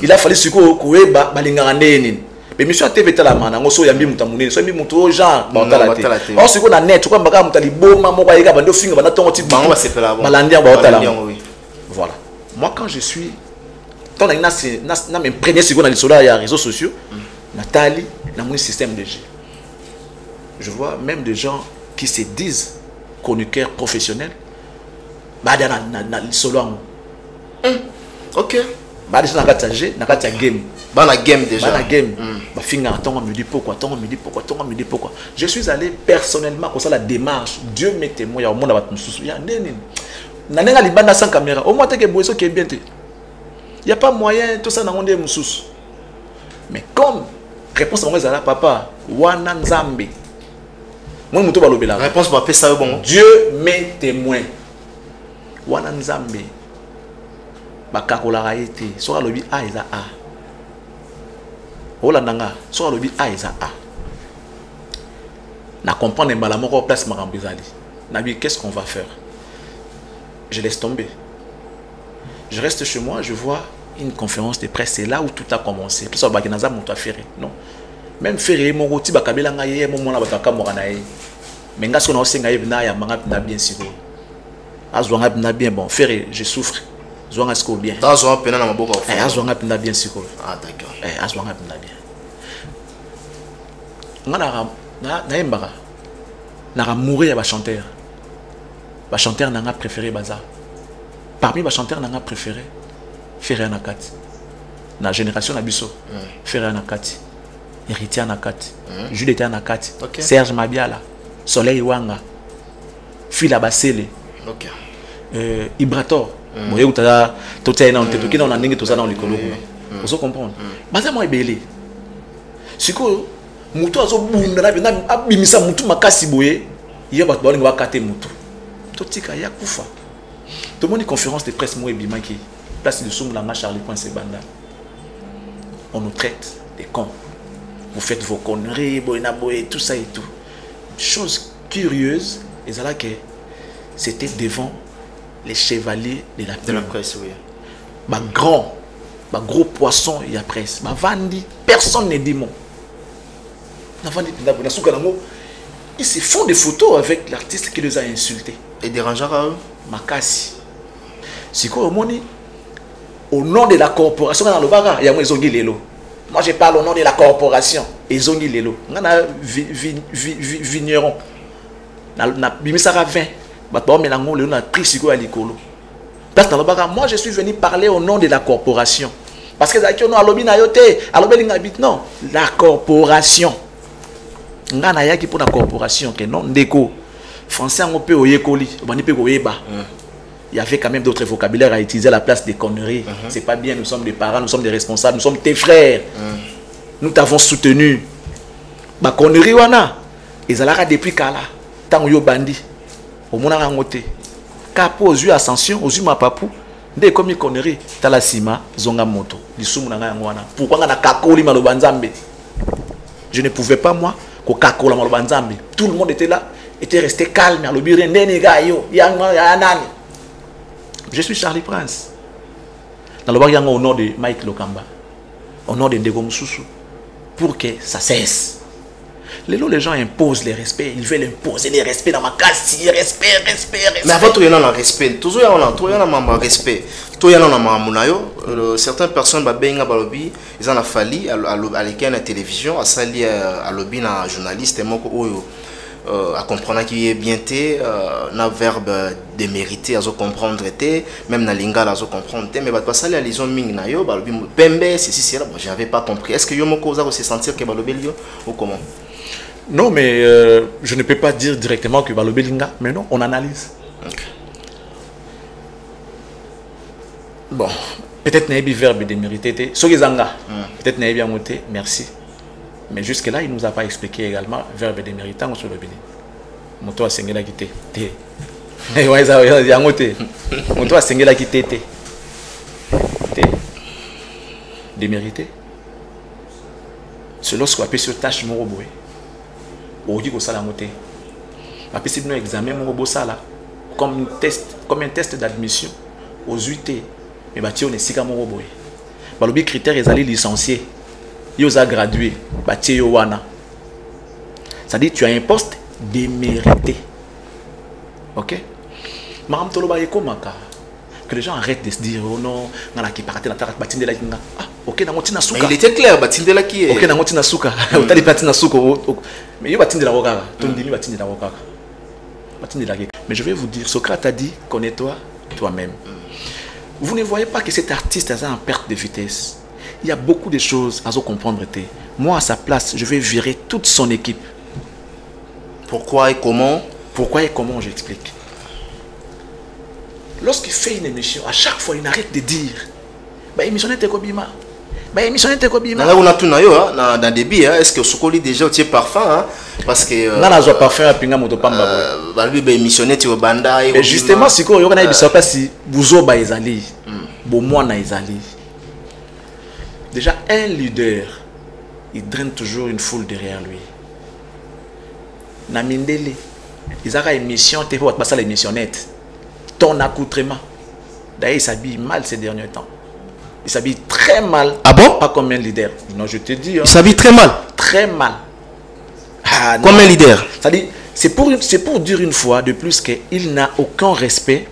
Il a fallu siko koeba balinga ndeni. Émission à TV tala mana ngoso yambi mutamune so yambi muto genre ba tala te. On siko na net ko mbaka mutali boma mo ba yika bando finga bana tongo ti bango ba sepela bon. Balandia ba tala. Voilà. Moi quand je suis tant na même premier seconde dans les réseaux sociaux, Nathalie na mon système de jeu. Je vois même des gens qui se disent chroniqueurs professionnels. Ok. Game déjà. Je suis allé personnellement comme ça la démarche. Dieu m'est témoin. Il y a au monde sans caméra. Au moins il n'y a pas moyen tout ça dans le monde. Mais comme réponse à papa wana nzambe. Réponse papa ça bon. Dieu m'est témoin. Wana nzambe bakakola été so alobi a eza a olandanga so alobi a eza a na comprendre mbala moko place makambizali nabi qu'est-ce qu'on va faire? Je laisse tomber, je reste chez moi, je vois une conférence de presse, c'est là où tout a commencé. Tout ça bakinaza monto Ferré non même Ferré mon roti bakabela ngaye mo mona bataka morana ye mais ngaso na osenga yebna ya manga na bien siko azwanga pina bien bon Ferré je souffre zwanga siko bien azwanga pena na maboko azwanga pina bien siko d'accord azwanga pina bien ngana na embara na mourir ba chanteur nanga préféré baza parmi ba chanteur nanga préféré Ferré na kati na génération na biso Ferré na kati Héritier na kati Jules était na kati Serge Mabiala Soleil Wanga Fila Basele ok Ibrator moye utala totia na nteto kina na ndenge toza na likolo kuna ozo comprendre baza mo ebele siko mutu azo bunda na abimisa mutu makasi boye il y a battu balinga bakate mutu totika ya kufa tout le monde conférence de presse moi bima qui place de Soumlanga Charlie Prince Banda on nous traite des cons vous faites vos conneries boina boy tout ça et tout chose curieuse et ça là que c'était devant les chevaliers de la presse oui bah grand bah gros poisson il y a presse bah vandi personne ne dit mot na vandi na souka nango ils se font des photos avec l'artiste qui les a insultés et dérangeant à eux makasi c'est quoi au nom de la corporation dans le baga il y a moi zongi lelo moi je parle au nom de la corporation et zongi lelo ngana vigneron na bimisara 20 bato melango lelo na prix siko ya likolo parce dans le baga moi je suis venu parler au nom de la corporation parce que zaki ono alobi na yote alobi linga bit non la corporation ngana yaki pour la corporation que non ndeko français on peut oyekoli bani pe koyeba il y avait quand même d'autres vocabulaires à utiliser à la place des conneries. C'est pas bien, nous sommes des parents, nous sommes des responsables, nous sommes tes frères. Nous t'avons soutenu. Ma connerie wana, ils allaient depuis Kala, tant yo bandi, au monde a ngoté. Capo aux yeux ascension, aux yeux ma papou, dès comme une connerie, t'as la sima, zonga moto, l'issou na ngwana. Pourquoi on a kakoli malobanzambe? Je ne pouvais pas moi, ko kakola malobanzambe. Tout le monde était là, était resté calme, à l'obiré, neniga yo, yanani. Je suis Charlie Prince. Dans le bar, il y a au nom de Mike Lokamba, au nom de Ndego Moussoussou, pour que ça cesse. Les gens imposent les respects, ils veulent imposer les respects dans ma casse, respect. Mais avant tout, il y a un respect. Toujours, il y a un respect. Tout il y a un certaines personnes, ils en ont fallu à la télévision, à salir à lobby, à journaliste, à comprendre qu'il est bien té na verbe de mériter à comprendre té même na lingala à comprendre té mais pas ça les liaisons ming na yo balobi pembe c'est là moi j'avais pas compris est-ce que yo moko za se sentir que balobi yo ou comment non mais je ne peux pas dire directement que balobi linga mais non on analyse okay. Bon peut-être na bi verbe de mériter té so gezanga peut-être na bien moté merci. Mais jusque-là, il ne nous a pas expliqué également verbe de méritant sur le béni. Moto a sengé la quitté. Moto a sengé la quitté. Démérité. C'est lorsqu'on appelle sur tâche mon robot. On dit que ça la moté. Après, si nous examen mon robot ça là, comme un test d'admission aux UT, mais bah, on est si comme mon robot. Bah, le critère est allé licencier. Ils ont gradué, c'est-à-dire tu as un poste démérité. Ok? Que les gens arrêtent de se dire oh non, ah ok, il était clair, Batindela qui est. Ok, Namotina Souka, mais mais je vais vous dire, Socrate a dit connais-toi toi-même. Vous ne voyez pas que cet artiste est en perte de vitesse. Il y a beaucoup de choses à comprendre. Moi, à sa place, je vais virer toute son équipe. Pourquoi et comment? Pourquoi et comment, j'explique. Lorsqu'il fait une émission, à chaque fois, il arrête de dire bah, émission n'était qu'Obima. Bah, émission n'était qu'Obima. Là, on a tout dans débit. Est-ce que ce qu'on lit déjà au parfum? Parce que. Non, non, parfum à Pinga Motopamba. Bah, lui, émissionné au Banda. Et justement, si vous avez dit, pas si vous avez Ezali, moi, na Ezali. Déjà, un leader, il draine toujours une foule derrière lui. Namindele, ils ont une émission, tu vois, pas ça l'émissionnette. Ton accoutrement. D'ailleurs, il s'habille mal ces derniers temps. Il s'habille très mal. Ah bon? Pas comme un leader. Non, je te dis. Hein. Il s'habille très mal? Très mal. Ah, comme un leader? C'est-à-dire, c'est pour dire une fois de plus qu'il n'a aucun respect,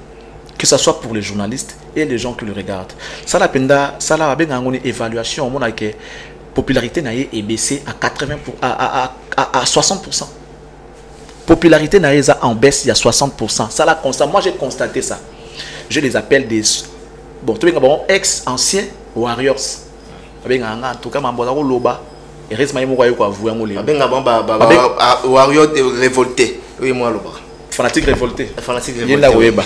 que ce soit pour les journalistes et les gens qui le regardent. Ça la penda, ça la avec une évaluation, on a que popularité n'a est baissée à 60%. Popularité n'a en baisse il y a 60%. Ça la constate. Moi j'ai constaté ça. Je les appelle des ex-anciens warriors. En tout cas, mambola loba. Et reste maïmo quoi avouer ngolé. Warrior révolté. Oui moi loba. Fanatique révolté. Fanatique révolté. Yenda weba.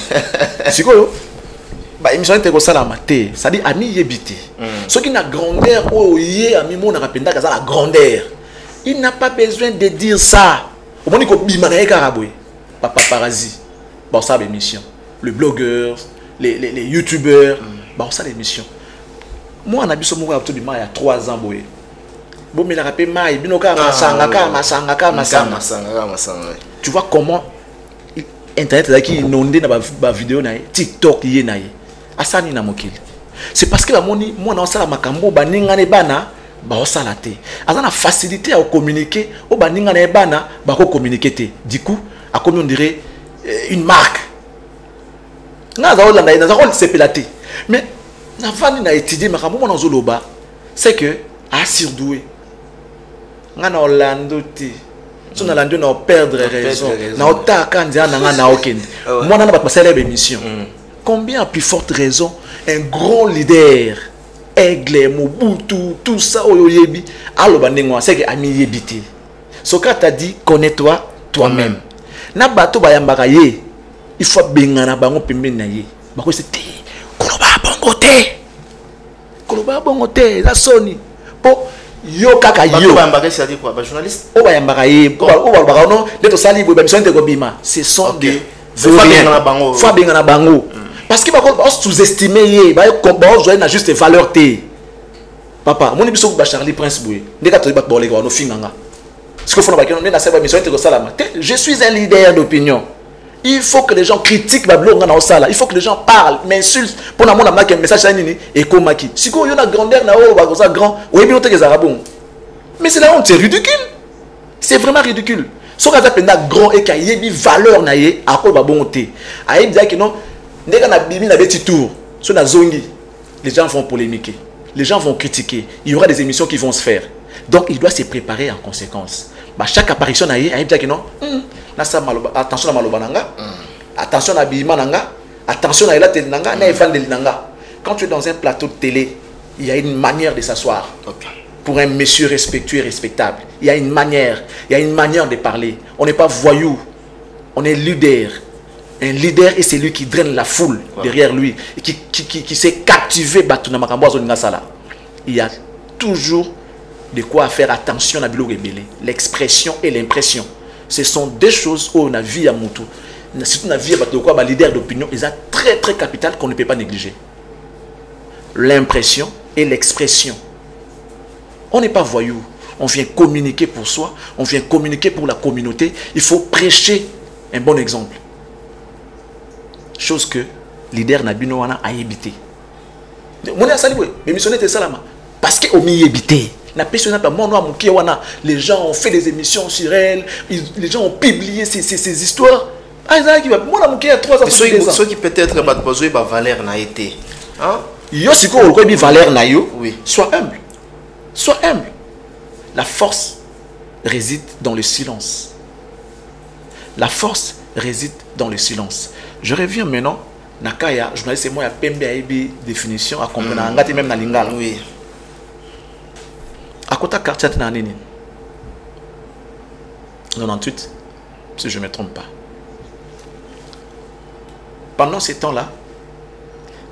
Sikoyo. Bah émission te ko sala maté, ça dit ami yebité. Ce qui n'a grandeur o yé ami mon rapenda ka la grandeur. Il n'a pas besoin de dire ça. Au moins ko bima na ekaraboy. paparazzi. Bon, ça, l'émission. Les blogueurs, les youtubeurs, bon, ça, l'émission. Moi, on a vu ce mouvement il y a 3 ans. Bon, mais il a rappelé Maï, Binoka, Masanga. Tu vois comment Internet est inondé dans ma vidéo, TikTok, Asani na mokili. C'est parce que la moni, moi, on a makambo, baningane bana, ba osala te. Azana facilité à communiquer, au baningane bana, ba communiquer te. Du coup, à comme on dirait une marque. Naza olanda, naza ol sepelate. Mais na vani na étudier makambo mo nzoloba, c'est que a surdoué. Ngana olando te. Si on a l'endu, on a perdre raison. On a aucune. Moi, on a pas célèbre émission. Combien à plus forte raison un grand leader, Aigle, Mobutu, tout ça, Oyoyebi, Alobanengwa, c'est que Ami Yebiti. Socrate a dit connais-toi toi-même. Na bato bayambaka ye, il faut bengana bango pembeni na ye. Bako c'est koloba bongote. Koloba bongote, la soni. Po yo kaka yo bayambaka c'est dire quoi ba journaliste o bayambaka ye o ba non leto sali bo mission de gobima ce sont des faut bengana bango parce que ba sous-estimer ye ba jouer na juste valeur te papa mon biso ba Charlie Prince Boué ndeka to ba bolé ko no finganga ce que faut na ba na sa mission de salama je suis un leader d'opinion. Il faut que les gens critiquent ma blog na osala. Il faut que les gens parlent, m'insultent pour na mona marquer un message nini et komaki. Si ko yo na grandeur na o ba ça grand, oui bien te zarabon. Mais c'est la honte, c'est ridicule. C'est vraiment ridicule. So ka penda grand et ka yebi valeur na ye a ko ba bonté. Aïe dire que non, ndeka na bibi na beti tour. So na zongi, les gens vont polémiquer. Les gens vont critiquer. Il y aura des émissions qui vont se faire. Donc il doit se préparer en conséquence. Bah chaque apparition na ye, aïe dire que non, attention à Malobananga, attention à Bimananga, attention à Elatel Nanga, na Evandel Nanga. Quand tu es dans un plateau de télé, il y a une manière de s'asseoir. Pour un monsieur respectueux et respectable, il y a une manière de parler. On n'est pas voyou, on est leader. Un leader est celui qui draine la foule derrière lui et qui sait captiver Batuna Makambo Zonga Sala. Il y a toujours de quoi faire attention à Bilo Rebele. L'expression et l'impression. Ce sont des choses où on a vu à Moutou. Surtout on a vu à leader d'opinion, ils sont très très capital qu'on ne peut pas négliger. L'impression et l'expression. On n'est pas voyou. On vient communiquer pour soi, on vient communiquer pour la communauté. Il faut prêcher un bon exemple. Chose que leader Nabino Wana a évité. Parce qu'on m'y évité. Les gens ont fait des émissions sur elle, les gens ont publié ces histoires. Ceux qui peut-être besoin de valeur n'a été. Sois humble. Sois humble. La force réside dans le silence. La force réside dans le silence. Je reviens maintenant. Nakaya, journaliste, moi, il y a PMB définition à comprendre. Même dans l'ingala. Oui. À côté de quartier, tu as 98, si je ne me trompe pas. Pendant ces temps-là,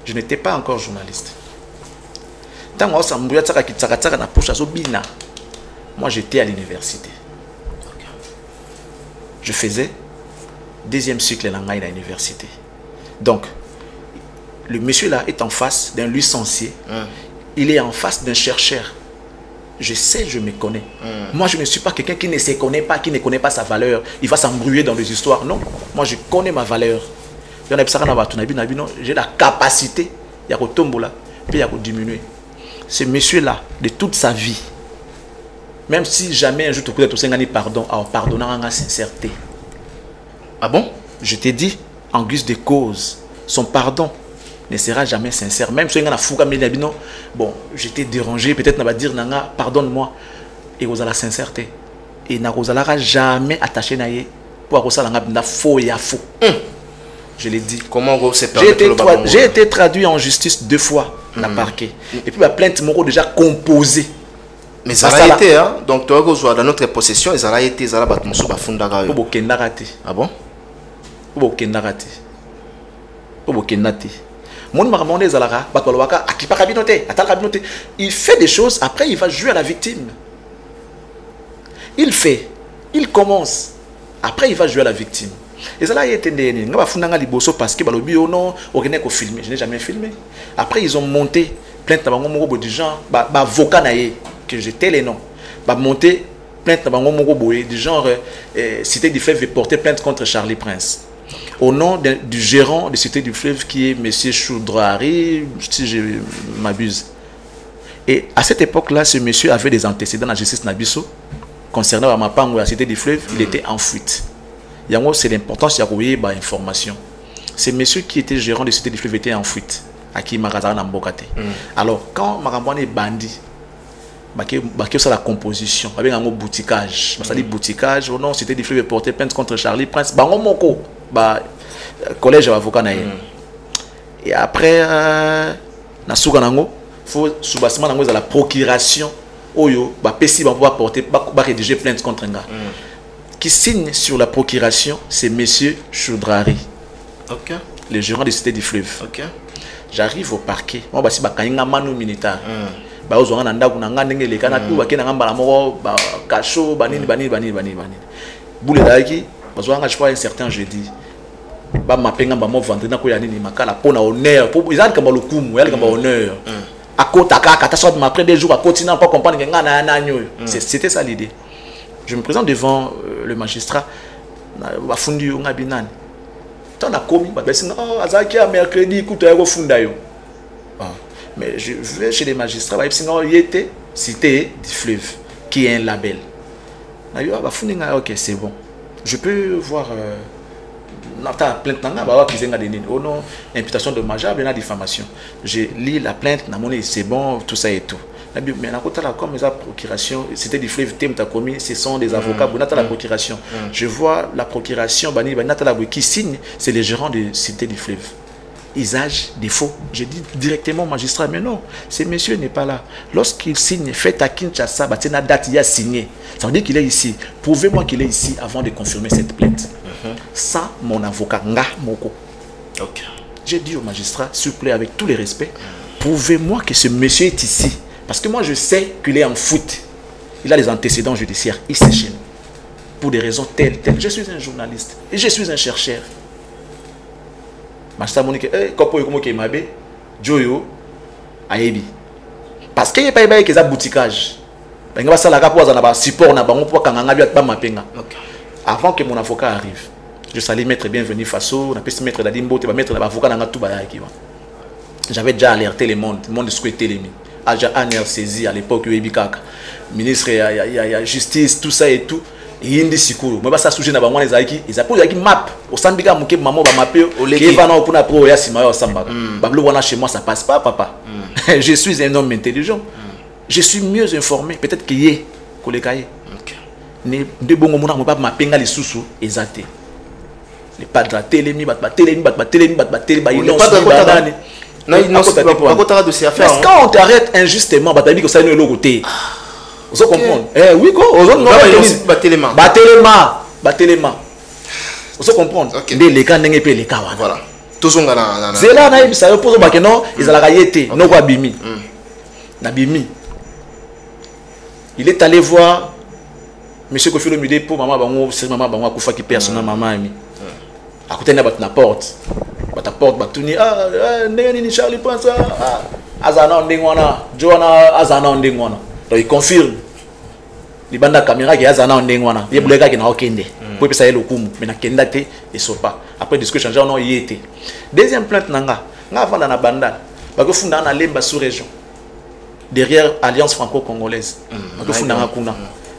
je n'étais pas encore journaliste. Moi, j'étais à l'université. Je faisais 2e cycle à l'université. Donc, le monsieur là est en face d'un licencié. Il est en face d'un chercheur. Je sais, je me connais. Moi, je ne suis pas quelqu'un qui ne se connaît pas, qui ne connaît pas sa valeur. Il va s'embrouiller dans les histoires. Non, moi, je connais ma valeur. J'ai la capacité de diminuer. Ce monsieur-là, de toute sa vie, même si jamais un jour tu peux te pardon, en pardonnant en sincérité. Ah bon? Je t'ai dit, en guise de cause, son pardon ne sera jamais sincère. Même si on a fouga bon, je t'ai dérangé, peut-être on va dire nanga, pardonne-moi. Et vous avez la sincérité. Et vous n'allez jamais attaché naïe pour que vous faux et faux. Je l'ai dit. Comment vous j'ai été traduit en justice 2 fois dans le parquet. Et puis la plainte m'a déjà composée. Mais ça a été, hein? Donc toi, dans notre possession, ça a été, ça a été, ah bon? Il fait des choses, après il va jouer à la victime. Il commence, après il va jouer à la victime. Et ça là, il était né. On va fondre liboso parce que balobi non, on est filmé. Je n'ai jamais filmé. Après, ils ont monté plainte dans mon du genre, avocat naïe que j'étais les noms, monté plainte dans mon du genre, Cité du Fleuve veut porter plainte contre Charlie Prince. Au nom du gérant de Cité du Fleuve qui est Monsieur Choudrari, si je m'abuse. Et à cette époque-là, ce monsieur avait des antécédents dans la justice Nabiso concernant Mapango la Cité du Fleuve, il était en fuite. C'est l'importance de la information. Ce monsieur qui était gérant de Cité du Fleuve était en fuite. À qui Marazana Mbokate. Alors, quand Marambouane est bandit, c'est la composition, avec un mot bouticage. Ça dit bouticage, au nom, Cité du Fleuve porter plainte contre Charlie Prince. Collège avocat. Et après, na Souganango, faut sous-bassement la procuration. Oyo, Pessi va pouvoir porter, va rédiger plainte contre un gars. Qui signe sur la procuration, c'est Monsieur Choudrari. Ok. Le gérant de Cité du Fleuve. Ok. J'arrive au parquet. Moi, je suis un manu militaire. Je suis un manu militaire. Je suis un un certain jeudi. Je suis un honneur. Après des jours, c'était ça l'idée. Je me présente devant le magistrat. Mercredi, mais je vais chez les magistrats, il était Cité du Fleuve, qui est un label. Ok, c'est bon. Je peux voir plainte imputation dommageable et diffamation. Je lis la plainte, c'est bon, tout ça et tout. Mais comme la procuration, Cité du Fleuve, ce sont des avocats, la procuration. Je vois la procuration, qui signe, c'est le gérant de Cité du Fleuve. Usage, défaut. Je dis directement au magistrat, mais non, ce monsieur n'est pas là. Lorsqu'il signe, fait à Kinshasa, la date, il a signé. Ça veut dire qu'il est ici. Prouvez-moi qu'il est ici avant de confirmer cette plainte. Ça, mon avocat, Nga Moko. J'ai dit au magistrat, s'il vous plaît, avec tous les respects, prouvez-moi que ce monsieur est ici. Parce que moi, je sais qu'il est en foot. Il a des antécédents judiciaires ici chez nous. Pour des raisons telles. Je suis un journaliste et je suis un chercheur. Magistrat Monique, Joyo, Aebi. Parce qu'il n'y a pas de bouticage. Il y a un support avant que mon avocat arrive. Je salue maître bienvenu Faso, maître Dadimbo, maître l'avocat dans tout. J'avais déjà alerté le monde souhaitait les mis. Aja Aner saisi à l'époque ministre il y a justice tout ça et tout. Yindi sikuru moi ça sujet na bango les aiki ils appellent qui map au sambika muke maman ba mapé qui va na opuna pro ya sima yo samba bablo wana chez moi ça passe pas papa. Je suis un homme intelligent. Je suis mieux informé peut-être que yé kolekaye. Ne de bongo mona mo ba mapenga les susu ezate. Les pas de la télé mi ba télé ba ils quand on t'arrête injustement, tu as dit que ça est le côté. Vous comprenez? Oui, quoi? Vous comprenez? Les cas n'engagent pas les cas. Voilà. C'est là, ça pose que non, ils ont la réalité. Non, quoi, Bimi. Nabimi. Il est allé voir monsieur Kofi Olomide pour maman Bango, c'est maman Bango Koufa qui personne maman ami. À côté de la porte. La porte batuni ni Charlie pense azana ndengwana Joana azana ndengwana donc il confirme les banda caméra qui azana ndengwana il buleka qui na okende pour pesa yelo kumu mais na kenda te et sopa après discussion changer non y était deuxième plainte nanga avant na banda ba ko funda na lemba sous région derrière alliance franco-congolaise ba ko funda kuna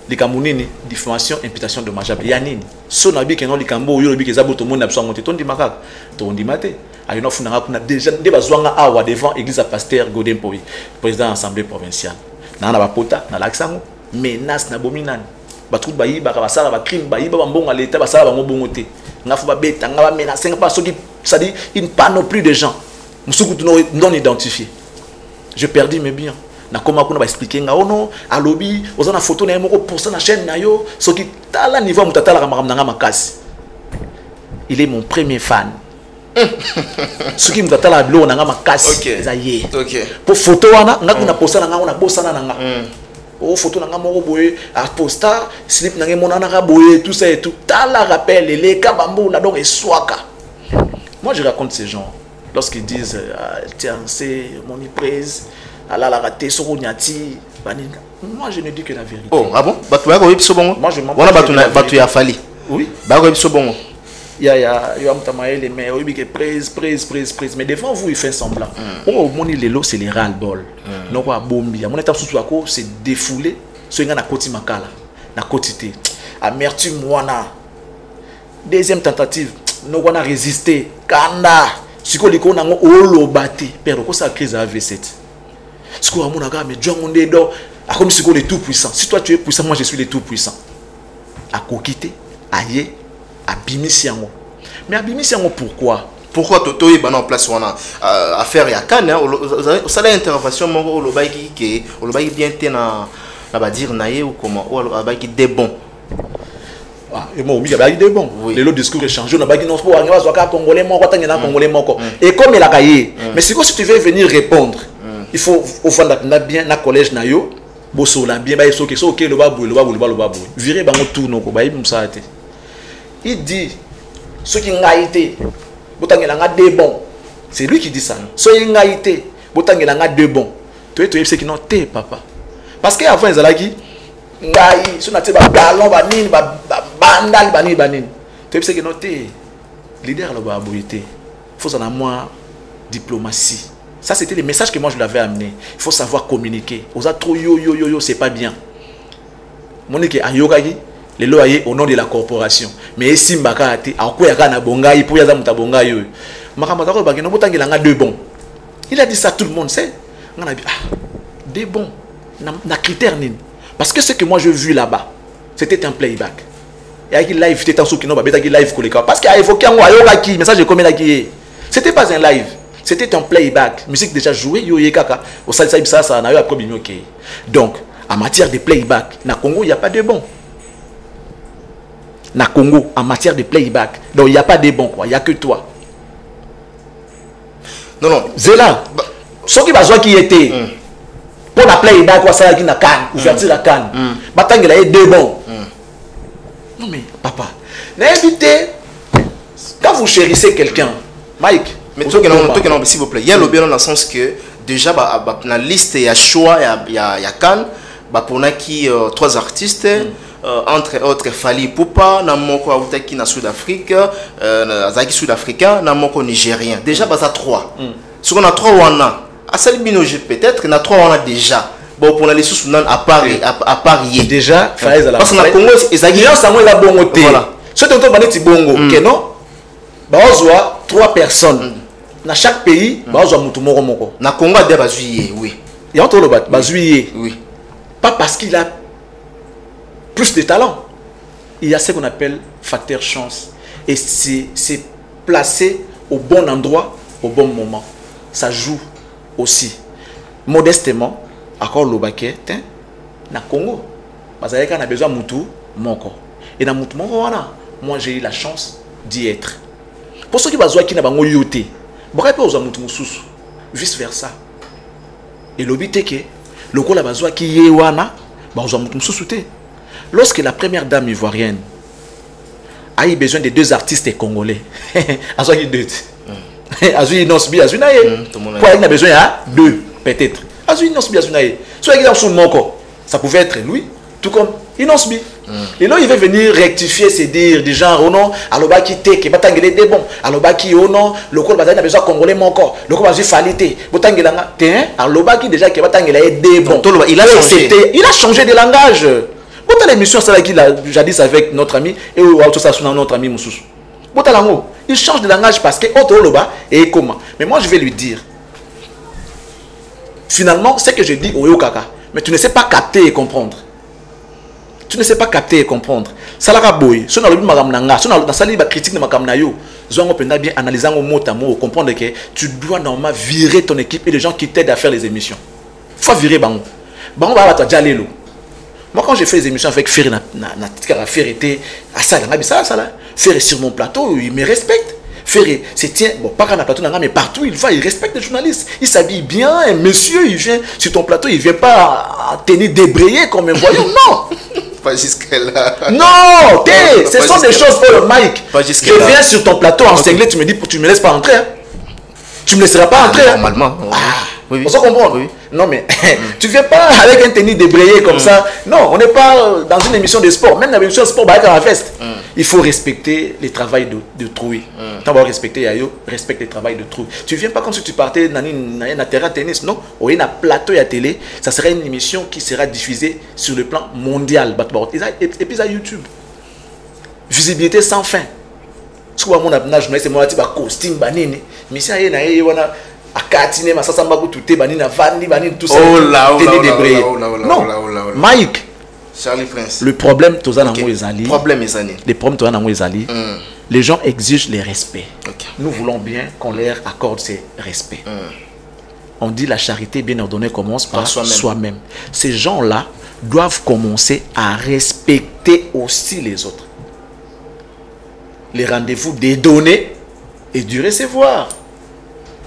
likamunini diffamation imputation dommageable ya nini so na bi kenon likambo yo bi kezabo to mona abso monte to ndima kaka to ndima te ayino funa kuna déjà de bazwanga awa devant église à pasteur Godin Powi président assemblée provinciale na ba pota na laksango menace na bominani batru bayi ba basala ba crime bayi ba mbonga l'état basala ba ngobongo te ngafu ba beta nga ba menacer pas ceux qui ça dit une panoplie de gens musuku non identifiés. Je perdis mes biens. Na koma kuna ba expliquer nga ono alobi ozana photo na moko pour ça na chaîne na yo soki tala niveau mutatala ka makamnanga makasi. Il est mon premier fan. Soki mutatala bilo na nga makasi. OK. OK. Pour photo wana nga kuna posa na nga ona bosana na nga. oh photo nanga moko boye a posta slip nanga monana boye tout ça et tout tala rappel les kabamboula donc et swaka. Moi je raconte ces gens lorsqu'ils disent tiens c'est mon hyprise ala la raté soko nyati baninga. Moi je ne dis que la vérité. Oh ah bon batu ba ko biso bongo. Moi je m'en batu ya fali. Oui ba ko biso bongo. Il y a les mais oui que prise mais devant vous il fait semblant. Oh moni lelo c'est les ras-le-bol. Non quoi bombi. Mon état sousako c'est défoulé. So nga na koti makala na kotité. Amertume wana. Deuxième tentative, no wana résister. Kanda. Siko liko nango olobate. Père ko sa crise à V7. Siko amona ga mais John Ondé do. A comme siko le tout puissant. Si toi tu es puissant, moi je suis le tout puissant. A kokité, aye abimisi yango. Mais abimisi yango pourquoi? Pourquoi Toto est en place affaire ya kan ça la intervention moko olobaki ke olobaki bien tena na ba dire naye ou comment ou olobaki des bons. Ah et moi il y a des bons. Les autres discours échangés na baki non pour anga zwaka congolais moko tangena congolais moko. Et comme il a caillé, mais si tu veux venir répondre, il faut au fond bien na collège na yo bosola bien ba so OK le babu virer bango tout noko ba imsa te. Il dit ce qui n'a été botangela des bons. C'est lui qui dit ça. Ce qui n'a été botangela des bons. Tu es ce qui n'ont té papa. Parce que avant ils allaient qui ngai so na te ba ballon ba nini ba bandal ba nini ba nini. Tu es ce qui n'ont té leader le babuité. Faut en avoir diplomatie. Ça c'était les messages que moi je l'avais amené. Il faut savoir communiquer. Aux autres trop yo c'est pas bien. Monique ayokaki les loyers au nom de la corporation. Mais si Mbakati, à quoi il y a bongaï pour y avoir un bongaï, Makamata Bagino Botangilanga deux bons. Il a dit ça, tout le monde sait. On a dit des bons, na critère nin. Parce que ce que moi j'ai vu là-bas, c'était un playback. Et avec live, c'était un soukino, live collector. Parce qu'il a évoqué un ayokaki, mais ça j'ai commis la qui. C'était pas un live, c'était un playback. Musique déjà jouée, yo kaka. Au salsa ça n'a eu après bien ok. Donc, en matière de playback, na Congo il n'y a pas de bons. Na Congo en matière de playback donc il n'y a pas de bons quoi, il n'y a que toi. Non Zela ce qui va jouer qui était pour la playback quoi ça qui na can ouverture la can batang il a deux bons. Non mais papa n'invitez quand vous chérissez quelqu'un Mike mais toi qui non s'il vous plaît il y a le bien dans le sens que déjà dans la liste il y a choix il y a can pour qui trois artistes entre autres Fally Ipupa na moko autaki na Sud-Afrique azaki sud-africain na moko nigérien déjà baza 3 ce qu'on a 3 wana asali binoje peut-être na 3 wana déjà bon pour les sous à Paris déjà parce que na Congo ezaki ça moi la bongo té ce tonto baneti bongo que non bazwa 3 personnes na chaque pays bazwa mutu moko na Congo de bazui oui il y a le bat bazui oui pas parce qu'il a plus de talent. Il y a ce qu'on appelle facteur chance. Et c'est placé au bon endroit, au bon moment. Ça joue aussi. Modestement, encore le baquet, na Congo. Parce qu'on a besoin de Moutou Moko. Et dans Moutou Moko, moi j'ai eu la chance d'y être. Pour ceux qui ont besoin de Moutou Yoté, vice versa. Et le but est que le coup la besoin qui est wana, Moutou Souté. Lorsque la première dame ivoirienne a eu besoin de 2 artistes congolais, Azouki 2. Azouki Nosbi Azunaye. Pourquoi il a besoin de 2 peut-être. Azouki Nosbi Azunaye. Soit il a son moko, ça pouvait être lui, tout comme Inosbi. Et là il veut venir rectifier ses dires du genre oh non, alobaki teke batangele des bons, alobaki oh non, le col batangele a besoin congolais mon corps, le col bazui falité, botangelanga te alobaki déjà que batangele des bons. Il a changé de langage. Quand l'émission qu'il a jadis avec notre ami et notre ami Moussous. Il change de langage parce que et comment. Mais moi je vais lui dire. Finalement, ce que je dis au Kaka, mais tu ne sais pas capter et comprendre. Tu ne sais pas capter et comprendre. Salara boy, si on a le magamnanga, si on a sali ba critique de magamnayo, zongo penda bien analyser au mot à mot, comprendre que tu dois normalement virer ton équipe et les gens qui t'aident à faire les émissions. Faut virer bango. Bango va ta jalelo. Moi, quand j'ai fait les émissions avec Ferry, Ferry était à ça, Ferry sur mon plateau, il me respecte. bon, pas qu'à un plateau, mais partout il va, il respecte les journalistes. Il s'habille bien, un monsieur, il vient sur ton plateau, il vient pas tenir débrayé comme un voyou, non. Pas jusque-là. Non, ce sont des choses pour le Mike. Je viens sur ton plateau en cinglé, tu me dis, tu me laisses pas entrer. Hein? Tu me laisseras pas entrer. Normalement. On se comprend. Non, mais tu viens pas avec un tennis débrayé comme ça. Non, on n'est pas dans une émission de sport. Même dans l'émission de sport, la feste. Il faut respecter le travail de Trouille. Quand on va respecter Yayo, respecte le travail de Trouille. Tu viens pas comme si tu partais dans un terrain de tennis. Non, on est dans un plateau à télé. Ça serait une émission qui sera diffusée sur le plan mondial. Et puis à YouTube. Visibilité sans fin. Soit mon abnage, c'est mon costume, banini. Mais si il y a akatine masasa mbaku tuté banina vandi banini tout ça. Non, Mike. Charlie Prince. Le problème toza nango ezali. Problème ezali. Les problèmes toza nango ezali. Les gens exigent les respects. Nous voulons bien qu'on leur accorde ces respects. On dit la charité bien ordonnée commence par soi-même. Ces gens-là doivent commencer à respecter aussi les autres. Les rendez-vous des données et du recevoir.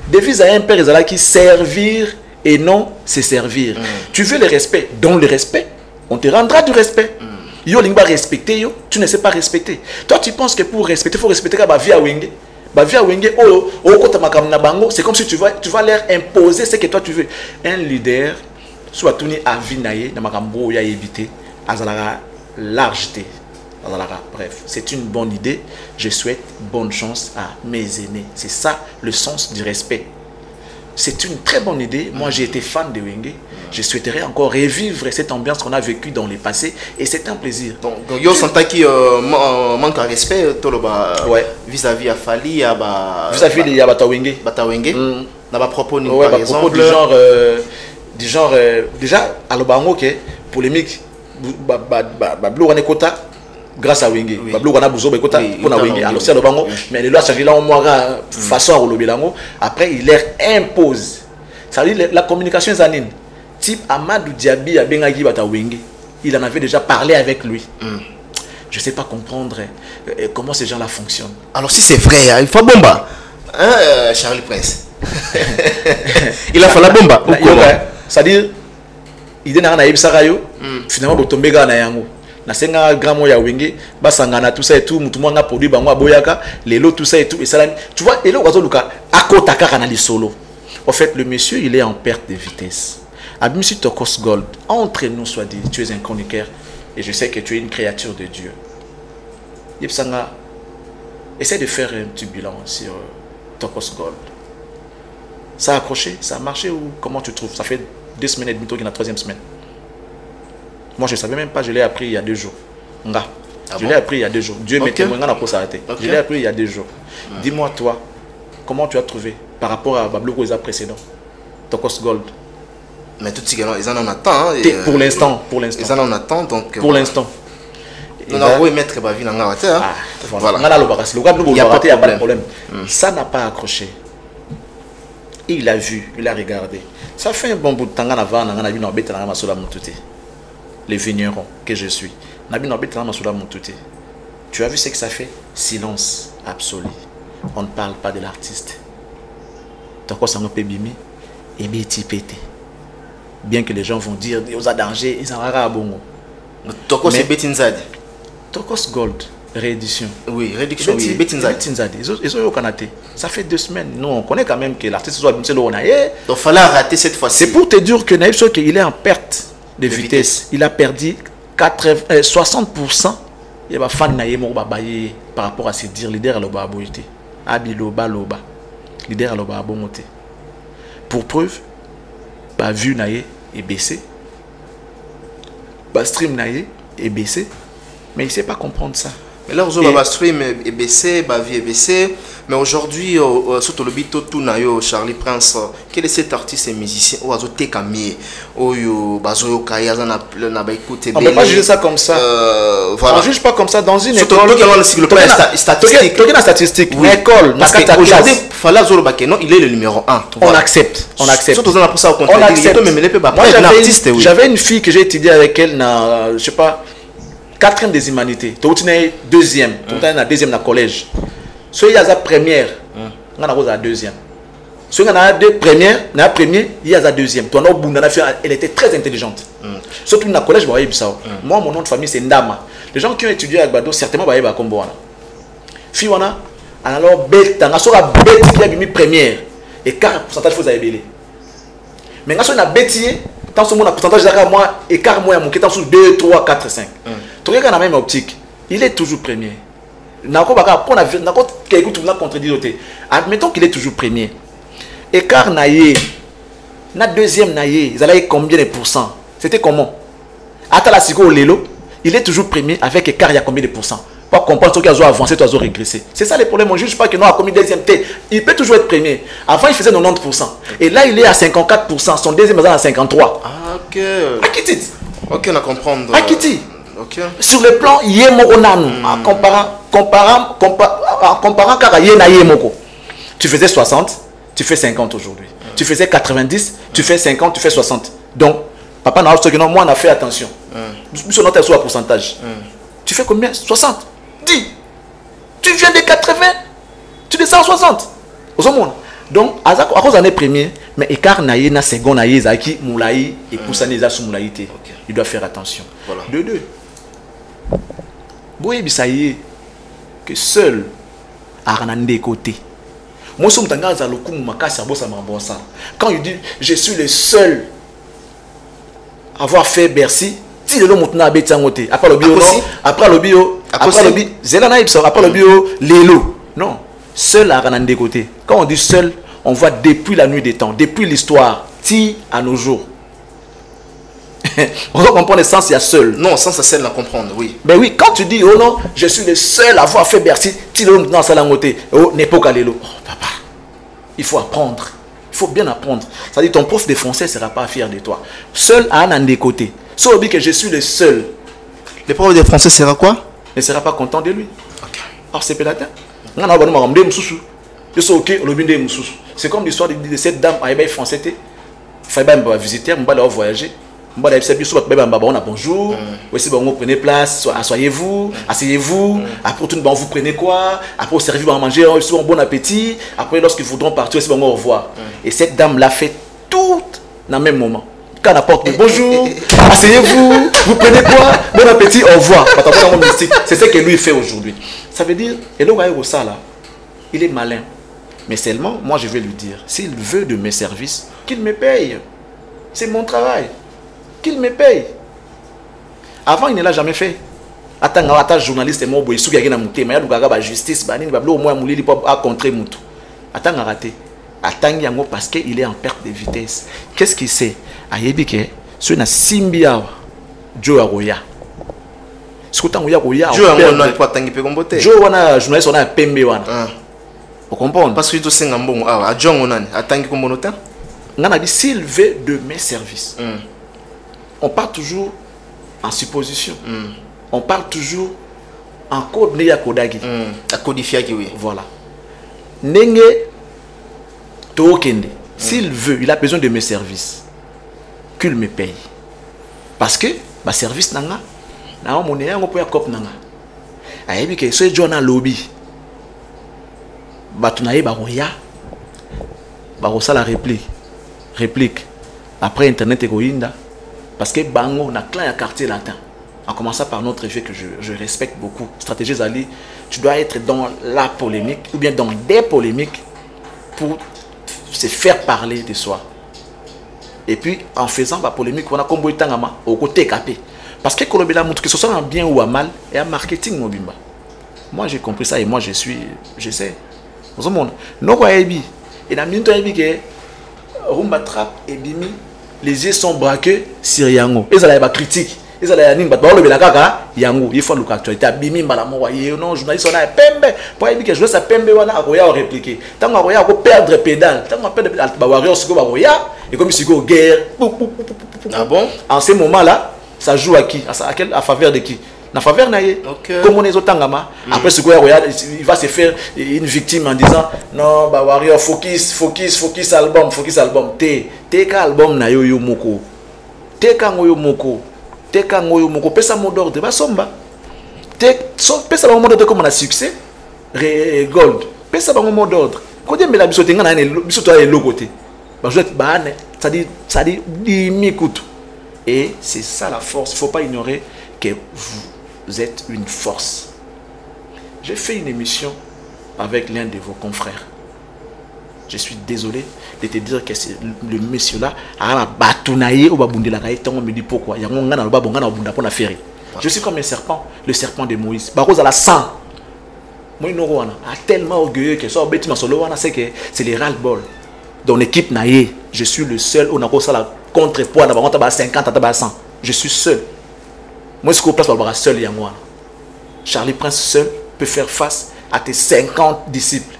Devise à un père Ezala qui servir et non se servir. Tu veux le respect, donne le respect, on te rendra du respect. Yo lingba respecter yo, tu ne sais pas respecter. Toi tu penses que pour respecter, il faut respecter la via wenge. Ba via wenge c'est comme si tu vas leur imposer ce que toi tu veux. Un leader soit tuni avinaye na makambo ya éviter azala largeté. Bref, c'est une bonne idée. Je souhaite bonne chance à mes aînés. C'est ça le sens du respect. C'est une très bonne idée. Moi, j'ai été fan de Wenge. Je souhaiterais encore revivre cette ambiance qu'on a vécue dans le passé. Et c'est un plaisir. Donc, yo senta qui manque de respect vis-à-vis à Fali, vis-à-vis de Wenge. Wenge. N'a pas propos ni par exemple. Du genre, déjà, à l'Obango, polémique, grâce à Wenge. Alors c'est le bango, mais les lois changent là en façon à relever l'ango. Après il leur impose. Ça veut dire la communication est anine. Type Amadou Diaby a Bengagi Bata Wenge. Il en avait déjà parlé avec lui. Je ne sais pas comprendre comment ces gens-là fonctionnent. Alors si c'est vrai, il faut bomba. Hein, Charlie Prince. Il a fait la bomba. C'est-à-dire, il est dans finalement il tombe dans yango. Na senga grand moya Wenge basangana tout ça et tout mutu mwanga produit bango aboyaka lelo tout ça et tout et ça tu vois et là wazo luka akota kaka na solo. En fait le monsieur il est en perte de vitesse. Abimsi Tokos Gold, entre nous soit dit, tu es un chroniqueur et je sais que tu es une créature de Dieu. Yepsanga essaie de faire un petit bilan sur Tokos Gold. Ça a accroché, ça a marché ou comment tu trouves? Ça fait 2 semaines et demie qu'il y a la 3e semaine. Moi, je ne savais même pas, je l'ai appris il y a 2 jours. Je l'ai appris il y a 2 jours. Dieu m'est témoin, on a pas s'arrêter. Je l'ai appris il y a 2 jours. Dis-moi, toi, comment tu as trouvé par rapport à Bablo Goza précédent, Tokos Gold? Mais tout ce ils en attendent. Pour l'instant. Ils en attendent, donc. Pour l'instant. On a envoyé mettre Bavi dans la terre. Voilà. Il n'y a pas de problème. Ça n'a pas accroché. Il a vu, il a regardé. Ça fait un bon bout de temps les vignerons que je suis. Tu as vu ce que ça fait? Silence absolu. On ne parle pas de l'artiste. Bien que les gens vont dire aux danger, ils en ont bon. Tokos Gold, réédition. Oui, réédition. Ça fait 2 semaines. Nous, on connaît quand même que l'artiste soit donc il fallait rater cette fois-ci. C'est pour te dire que Naïf il est en perte de vitesse. Il a perdu 60%. Il y a fan par rapport à ses dires leader à l'oba boité. Abiloba loba. Leader à l'oba bonté. Pour preuve, ba vue naïe est baissé. Ba stream naïe est baissé. Mais il ne sait pas comprendre ça. Mais là, le stream est baissé, la vie est baissée. Mais aujourd'hui, surtout le bito tout nayo Charlie Prince, quel est cet artiste et musicien ou azo tekamié ou bazoyo kaya na ba écouter. On ne peut pas juger ça comme ça. Voilà. On ne juge pas comme ça dans une école. Surtout le plan statistique. Tu as statistique. Une école. Parce qu'aujourd'hui, falla zolo bakeno, il est le numéro 1. On accepte. On accepte. Surtout pour ça au contraire. On accepte. J'avais une fille que j'ai étudié avec elle dans, je sais pas, 4e des humanités. Tu es 2e. Tu es 2e dans le collège. il y a la première, on a la deuxième. Si on a deux premières, la première, il y a la deuxième. Elle était très intelligente. Surtout dans le collège, moi, mon nom de famille, c'est Ndama. Les gens qui ont étudié à Gbado, certainement, ils vont comme moi. Fille, on a alors bête, on a sur la bête qui a mis première. Et 40% faut avez mais quand on a bêtier, tant que mon pourcentage de moi, et car moi, mon qui est sur 2, 3, 4, 5. Tu regardes la même optique, il est toujours premier. Admettons qu'il est toujours premier. Écart naïe, na deuxième naïe, ils allaient combien de pourcents? C'était comment? Attends la Lelo, il est toujours premier avec écart, il y a combien de pourcents? Pour comprendre ce qu'ils ont avancé, ils ont régressé. C'est ça le problème. On ne juge pas que non, a commis deuxième T. Il peut toujours être premier. Avant, il faisait 90%. Et là, il est à 54%. Son deuxième est à 53%. Ah, ok. À qui dit? Ok, on a compris. À qui dit? Ok. Sur le plan, Yémoronanu, en comparant car Yémoko. Tu faisais 60, tu fais 50 aujourd'hui. Tu faisais 90, tu fais 50, tu fais 60. Donc, papa n'a pas dit non, moi, on a fait attention. Sur notre sur le pourcentage. Tu fais combien? 60. Dis. Tu viens de 80, tu descends à 60. Au monde. Donc, à cause d'un premier, mais écart naïe, na second naïe, zaki, moulaï, et poussaniza sous moulaïté. Il doit faire attention. Voilà. De deux. Boye bisaye, que seul, à renandé côté. Moi, je suis quand il dit, je suis le seul à avoir fait Bercy, si le monde n'a pas été après le bio, après le bio, après le bio, après le bio, l'élo. Non, seul à renandé côté. Quand on dit seul, on voit depuis la nuit des temps, depuis l'histoire, ti à nos jours. On doit comprendre le sens, il y a seul. Non, sans c'est la comprendre, oui. Ben oui, quand tu dis, oh non, je suis le seul à avoir fait Bercy, ti le monde dans sa langue, oh, n'est pas l'élo. Oh, papa, il faut apprendre. Il faut bien apprendre. Ça dit, ton prof de français ne sera pas fier de toi. Seul à un des côtés. Sauf que je suis le seul. Le prof de français sera quoi? Ne sera pas content de lui. Ok. Alors c'est pélatin. C'est comme l'histoire de cette dame à Ebaï français. Il fallait visiter, on va voyager. Bonjour, vous prenez place, asseyez-vous, asseyez-vous. Après tout, vous prenez quoi? Après, vous servez à manger, bon appétit. Après, lorsqu'ils voudront partir, c'est bon, au revoir. Et cette dame l'a fait tout dans le même moment. Quand on apporte bonjour, asseyez-vous, vous prenez quoi? Bon appétit, au revoir. C'est ce que lui fait aujourd'hui. Ça veut dire, et là, il est malin. Mais seulement, moi, je vais lui dire, s'il veut de mes services, qu'il me paye. C'est mon travail. Qu'il me paye. Avant, il ne l'a jamais fait. Attends, journaliste et moi, il y a la justice, il y a contrer Moutou. Attends, raté. Attends, parce qu'il est en perte de vitesse. Qu'est-ce qu'il sait? Ayébike, c'est une Simbia, Joe Aroya. Joe Aroya, Joe Aroya, journaliste, on a un PMB. Vous comprenez? Parce que tu sais, s'il veut de mes services. On parle toujours en supposition. On parle toujours en code Neya Kodagi. À codifier, oui. Voilà. Nenge Tookende. S'il veut, il a besoin de mes services. Qu'il me paye. Parce que ma service nanga, na mon néa on peut cop nanga. Ayebi que ce journal lobby. Batunaye baroya. Barosa la réplique. Après internet et goinda. Parce que Bango, on a plein de quartier latin. En commençant par notre effet que je respecte beaucoup. Stratégie Zali, tu dois être dans la polémique ou bien dans des polémiques pour se faire parler de soi. Et puis, en faisant la polémique, on a comme au côté capé. Parce que que ce soit un bien ou un mal, et un marketing mobimba. Moi, j'ai compris ça et moi, je sais. Vous avez non quoi ebi. Et dans minute ebi que rumba trap et bimi. Les yeux sont braqués sur Yango. Ils ont critique. Ils ont Yango. Il faut l'actualité. Bimi Malamo. Non, journaliste, on a pembe. Pour dire que je veux ça pembe, on a répliqué. Tant qu'on a perdre pédale. Tant qu'on perd pédale, et comme si on guerre. Ah bon? En ce moment-là, ça joue à qui? À faveur de qui? En faveur naïe. Comme on est au Tangama. Après, il va se faire une victime en disant non, bah warrior focus album. Teka album na yo moko. Teka ngoyo moko. Pesa mot d'ordre. Ba somba. Pesa le mot d'ordre comme on a succès. Gold. Mais ça va un mot d'ordre. Quand on met la bisote, on a une bisote à l'autre côté. Ça dit 10 000 coups. Et c'est ça la force. Il ne faut pas ignorer que vous êtes une force. J'ai fait une émission avec l'un de vos confrères. Je suis désolé de te dire que le monsieur-là a batounaillé au baboundi la caille. On me dit pourquoi. Je suis comme un serpent, le serpent de Moïse. Barose à la sang. Moi, tellement orgueilleux que ça, c'est que c'est les ras-le-bol. Dans l'équipe naïe, je suis le seul où on a la contrepoids dans 50 à 100. Je suis seul. Moi, ce qu'on place pour seul, il y a moi. Charlie Prince seul peut faire face à tes 50 disciples.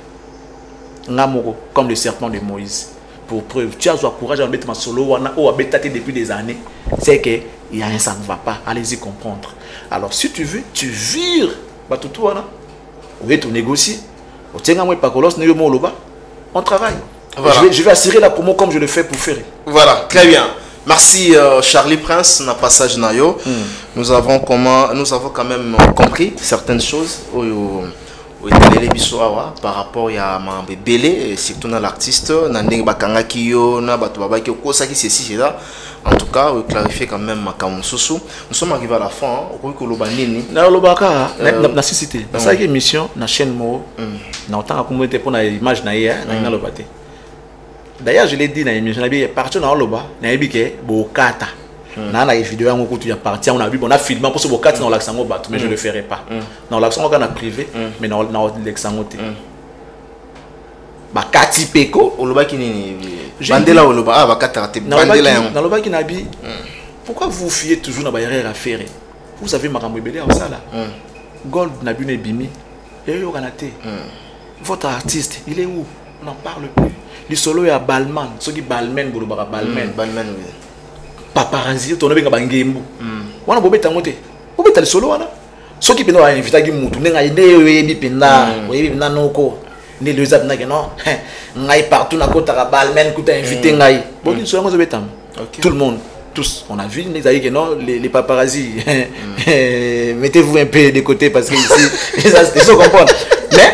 Comme le serpent de Moïse. Pour preuve, tu as le courage de mettre ma solo ou à bêtater depuis des années. C'est que il y a un ça ne va pas. Allez-y comprendre. Alors, si tu veux, tu vires. Oui, tu négocies. On travaille. Voilà. Je vais assurer la promo comme je le fais pour faire. Voilà, très bien. Merci Charlie Prince, na passage nayo. Nous avons quand même compris certaines choses par rapport à ma belé, surtout dans l'artiste, nandeng bakanga kiyo na batu baba ki kosa ki ceci là. En tout cas, clarifier quand même ma sousou. Nous sommes arrivés à la fin. On peut dire na lobaka na cité. Parce que émission na chaîne mo na autant communauté pour na image na hier na lobate. D'ailleurs, je l'ai dit dans l'émission, il y a parti dans le bas, il y a des bokata. Dans la vidéo, on a vu, on a filmé pour ce bokata dans l'accent au bas, mais je ne le ferai pas. Dans l'accent on a privé, mais dans l'accent au thé. Bakati Peko, au loba qui n'est Bandela au loba, ah bakata Bandela. Dans le bas qui n'a pas. Pourquoi vous fiez toujours dans la barrière à faire? Vous savez, ma camébélé à ça là. Gold n'a bu ne bimi. Et votre artiste, il est où? On n'en parle plus. Le solo est à Balman, ceux qui Balmen, Balmen, oui. Paparazzi, tu n'as pas bangembu. On a bobé tangoté. Bobé t'as le solo là. Ceux qui peuvent inviter qui moutou, n'enga idée oui pinda, oui pinda noko, ne le zap n'a que non. N'aille partout na côté à Balmen, que t'as invité n'aille. Bon, ils sont en bétam. Tout le monde, tous, on a vu les aïe que non, les paparazzi. Mettez-vous un peu de côté parce que ici, ils sont comprendre. Mais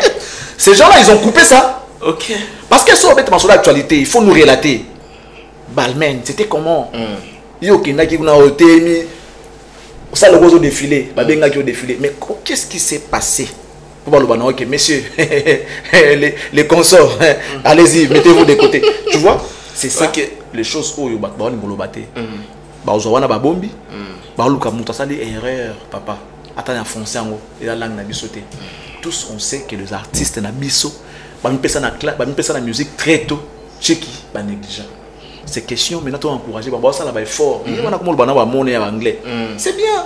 ces gens-là, ils ont coupé ça. Ok. Parce que sur l'actualité, il faut nous relater. Balmen, c'était comment? Yo qui n'a qui n'a été ça le gros défilé, babenga qui au défilé. Mais qu'est-ce qui s'est passé? Pour le banon, ok, messieurs, les consorts, allez-y, mettez-vous de côté. Tu vois? C'est ça que les choses où yo bat ba ngolo baté. Ba ozowana ba bombi. Ba luka muta ça des erreurs, papa. Attends en français en et la langue na bisoté. Tous on sait que les artistes na biso la musique très tôt, c'est qui négligent. C'est question, maintenant tu encourager, ça là fort. C'est bien.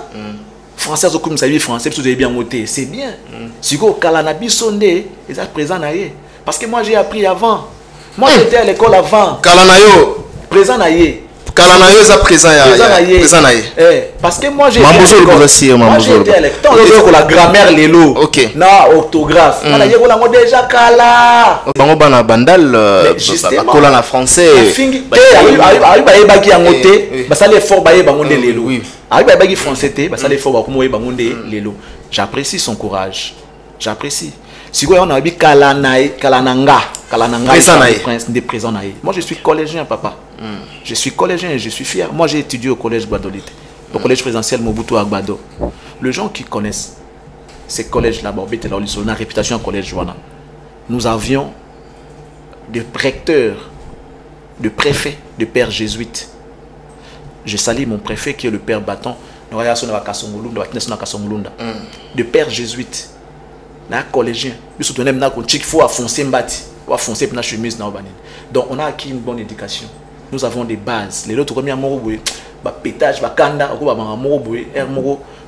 Français, comme ça dit français, vous avez bien noté, c'est bien. Si vous Kalanabi sonde, ils sont présents naïe. Parce que moi j'ai appris avant. Moi j'étais à l'école avant. Kalanayo présent naïe. Kalanayo est présent naïe. Parce que moi j'ai été à l'école la grammaire lélo. OK. Na orthographe. On a dit qu'on déjà kala. Bango bana bandal kola na français. Baki en moté, ça les fort baye bango lélo. Baki français té, ça les fort ba komo bango lélo. J'apprécie son courage. J'apprécie. Si on a dit kalananga prince des présents naïe. Moi je suis collégien papa. Je suis collégien et je suis fier. Moi j'ai étudié au collège Guadolite, au collège présentiel Mobutu Agbado. Les gens qui connaissent ces collèges là-bas, on a réputation au collège Joana. Nous avions des recteurs, de préfets, de pères jésuites. Je salue mon préfet qui est le père Bâton, de pères jésuites. Na collégien, il faut affoncer mbati, ou affoncer na chemise na obanine. Donc on a acquis une bonne éducation. Nous avons des bases. Les autres premiers moroboué, ba pétage, ba kanda, ou ba moroboué,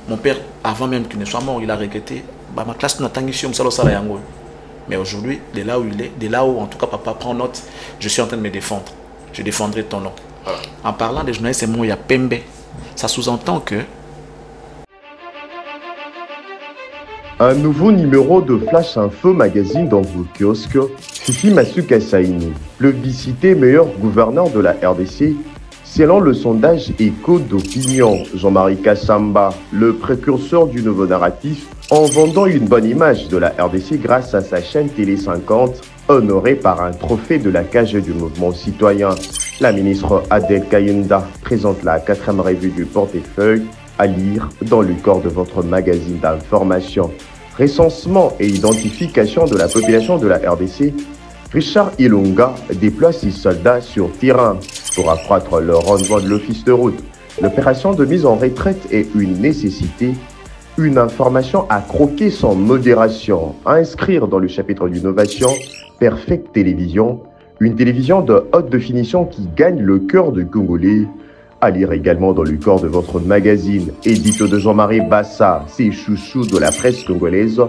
mon père avant même qu'il ne soit mort, il a regretté. Ba ma classe n'a tangifié salo sala yango. Mais aujourd'hui, de là où il est, de là où en tout cas papa prend note, je suis en train de me défendre. Je défendrai ton nom. Voilà. En parlant des journalistes, c'est moi, il y a Pembe. Ça sous-entend que un nouveau numéro de Flash Info Magazine dans vos kiosques. Fifi Masuka Saini, plébiscité meilleur gouverneur de la RDC, selon le sondage Écho d'opinion. Jean-Marie Kassamba, le précurseur du nouveau narratif, en vendant une bonne image de la RDC grâce à sa chaîne Télé 50, honorée par un trophée de la cage du mouvement citoyen. La ministre Adel Kayenda présente la 4e revue du portefeuille à lire dans le corps de votre magazine d'information. Recensement et identification de la population de la RDC, Richard Ilunga déploie 6 soldats sur terrain pour accroître le rendement de l'office de route. L'opération de mise en retraite est une nécessité, une information à croquer sans modération, à inscrire dans le chapitre d'innovation, Perfect Télévision, une télévision de haute définition qui gagne le cœur du Congolais. À lire également dans le corps de votre magazine, édito de Jean-Marie Bassa, ses chouchous de la presse congolaise,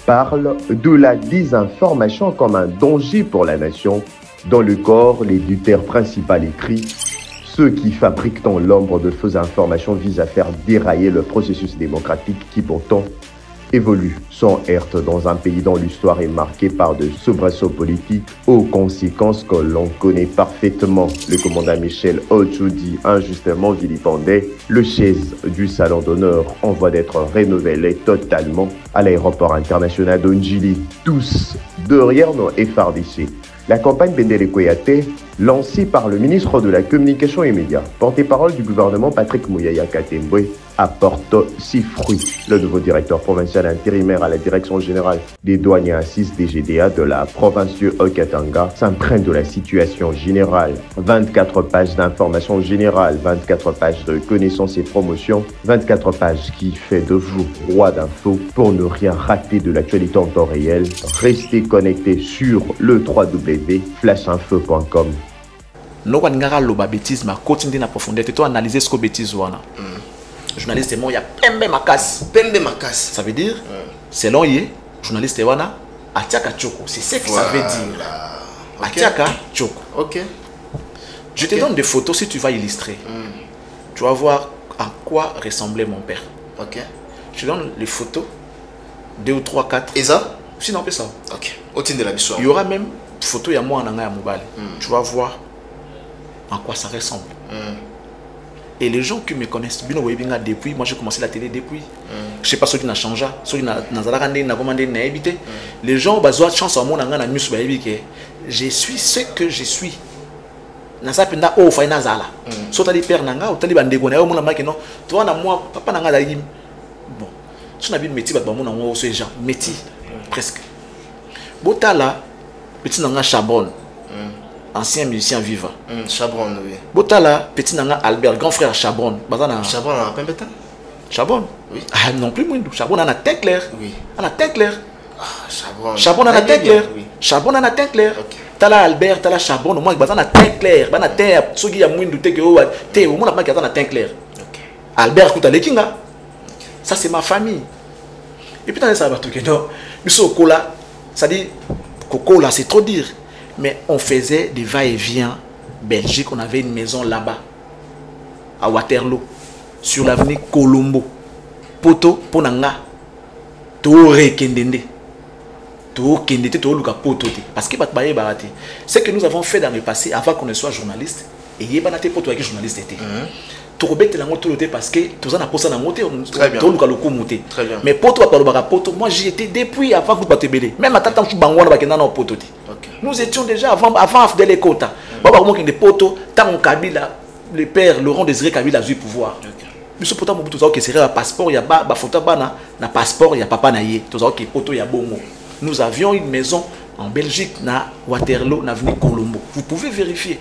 parle de la désinformation comme un danger pour la nation. Dans le corps, l'éditeur principal écrit « Ceux qui fabriquent dans l'ombre de fausses informations visent à faire dérailler le processus démocratique qui pourtant évolue sans heurte dans un pays dont l'histoire est marquée par de soubresauts politiques aux conséquences que l'on connaît parfaitement. Le commandant Michel Ochoudi, injustement vilipendé, le chaise du salon d'honneur en voie d'être rénové totalement à l'aéroport international d'Ondjili. Tous derrière nos FRDC. La campagne Bendele Koyate, lancée par le ministre de la Communication et Médias, porte-parole du gouvernement Patrick Mouyaya Katembwe, apporte ses fruits. Le nouveau directeur provincial intérimaire à la direction générale des douanes et assises DGDA de la province du Haut-Katanga s'imprègne de la situation générale. 24 pages d'informations générales, 24 pages de connaissances et promotions, 24 pages qui fait de vous roi d'infos pour ne rien rater de l'actualité en temps réel. Restez connectés sur le www.flashinfo.com. Nous avons des bêtises, mais continuer à profondeur. Tu analyser ce que bêtises voilà. Journaliste, il y a pembe makas. Pembe makas. Ça veut dire, selon lui, journaliste, wana atiaka choko. C'est ce que ça veut dire. Atiaka choko. Ok. Je te donne des photos si tu vas illustrer. Tu vas voir à quoi ressemblait mon père. Ok. Je te donne les photos, 2 ou 3, 4. Et ça? Sinon, on peut ça. Ok. Au-dessus de la mission. Il y aura même photo il y a moi en anga mobile. Tu vas voir en quoi ça ressemble. Et les gens qui me connaissent, depuis, moi j'ai commencé la télé depuis. Je ne sais pas ce qui a changé, ce qui a commandé, les gens ont chance à mon anga news je suis ce que je suis. Nasa penda o fa nazala. So tali père nanga o tali bandeko na yo mona maki non. Toi na moi papa nanga da yim. Bon. So na bi métier ba mona ngo so gens métier presque. Botala petit nanga Chabon. Ancien musicien vivant. Chabon, oui. Botala, petit nanga Albert, grand frère Chabon. Chabon a un peu Chabon? Oui. Ah non plus, moi. Chabon a la teint clair. Oui. A la teint clair. Chabon. Chabon a la teint clair. Chabon a la teint clair. Tala Albert, tala Chabon, au moins, il a la teint clair. Il a la teint, ceux qui ont moins de teint que au moins, il a la teint clair. Albert, écoute, les kinga. Ça, c'est ma famille. Et puis, ça va tout que non. Mais ce cola, ça dit, coco là, c'est trop dire. Mais on faisait des va-et-vient Belgique, on avait une maison là-bas, à Waterloo, sur l'avenue Colombo. Poto, Ponanga, Tore Kendende. Tore Kendende, Tore Luka Poto. Parce que ce que nous avons fait dans le passé, avant qu'on ne soit journaliste, et il y a des Poto qui journaliste était. Parce que tout ça posé très bien. Mais Poto, moi j'y étais depuis avant que vous battiez. Même à temps que Poto. Nous étions déjà avant Fidel Ekota. Le père Laurent Désiré Kabila a eu pouvoir. Monsieur Poto Mobutu que c'est un passeport, il y a pas photo na passeport, il y a papa naïe. Tout ça que Poto il y a bongo. Nous avions une maison en Belgique na Waterloo, na avenue Colombo. Vous pouvez vérifier.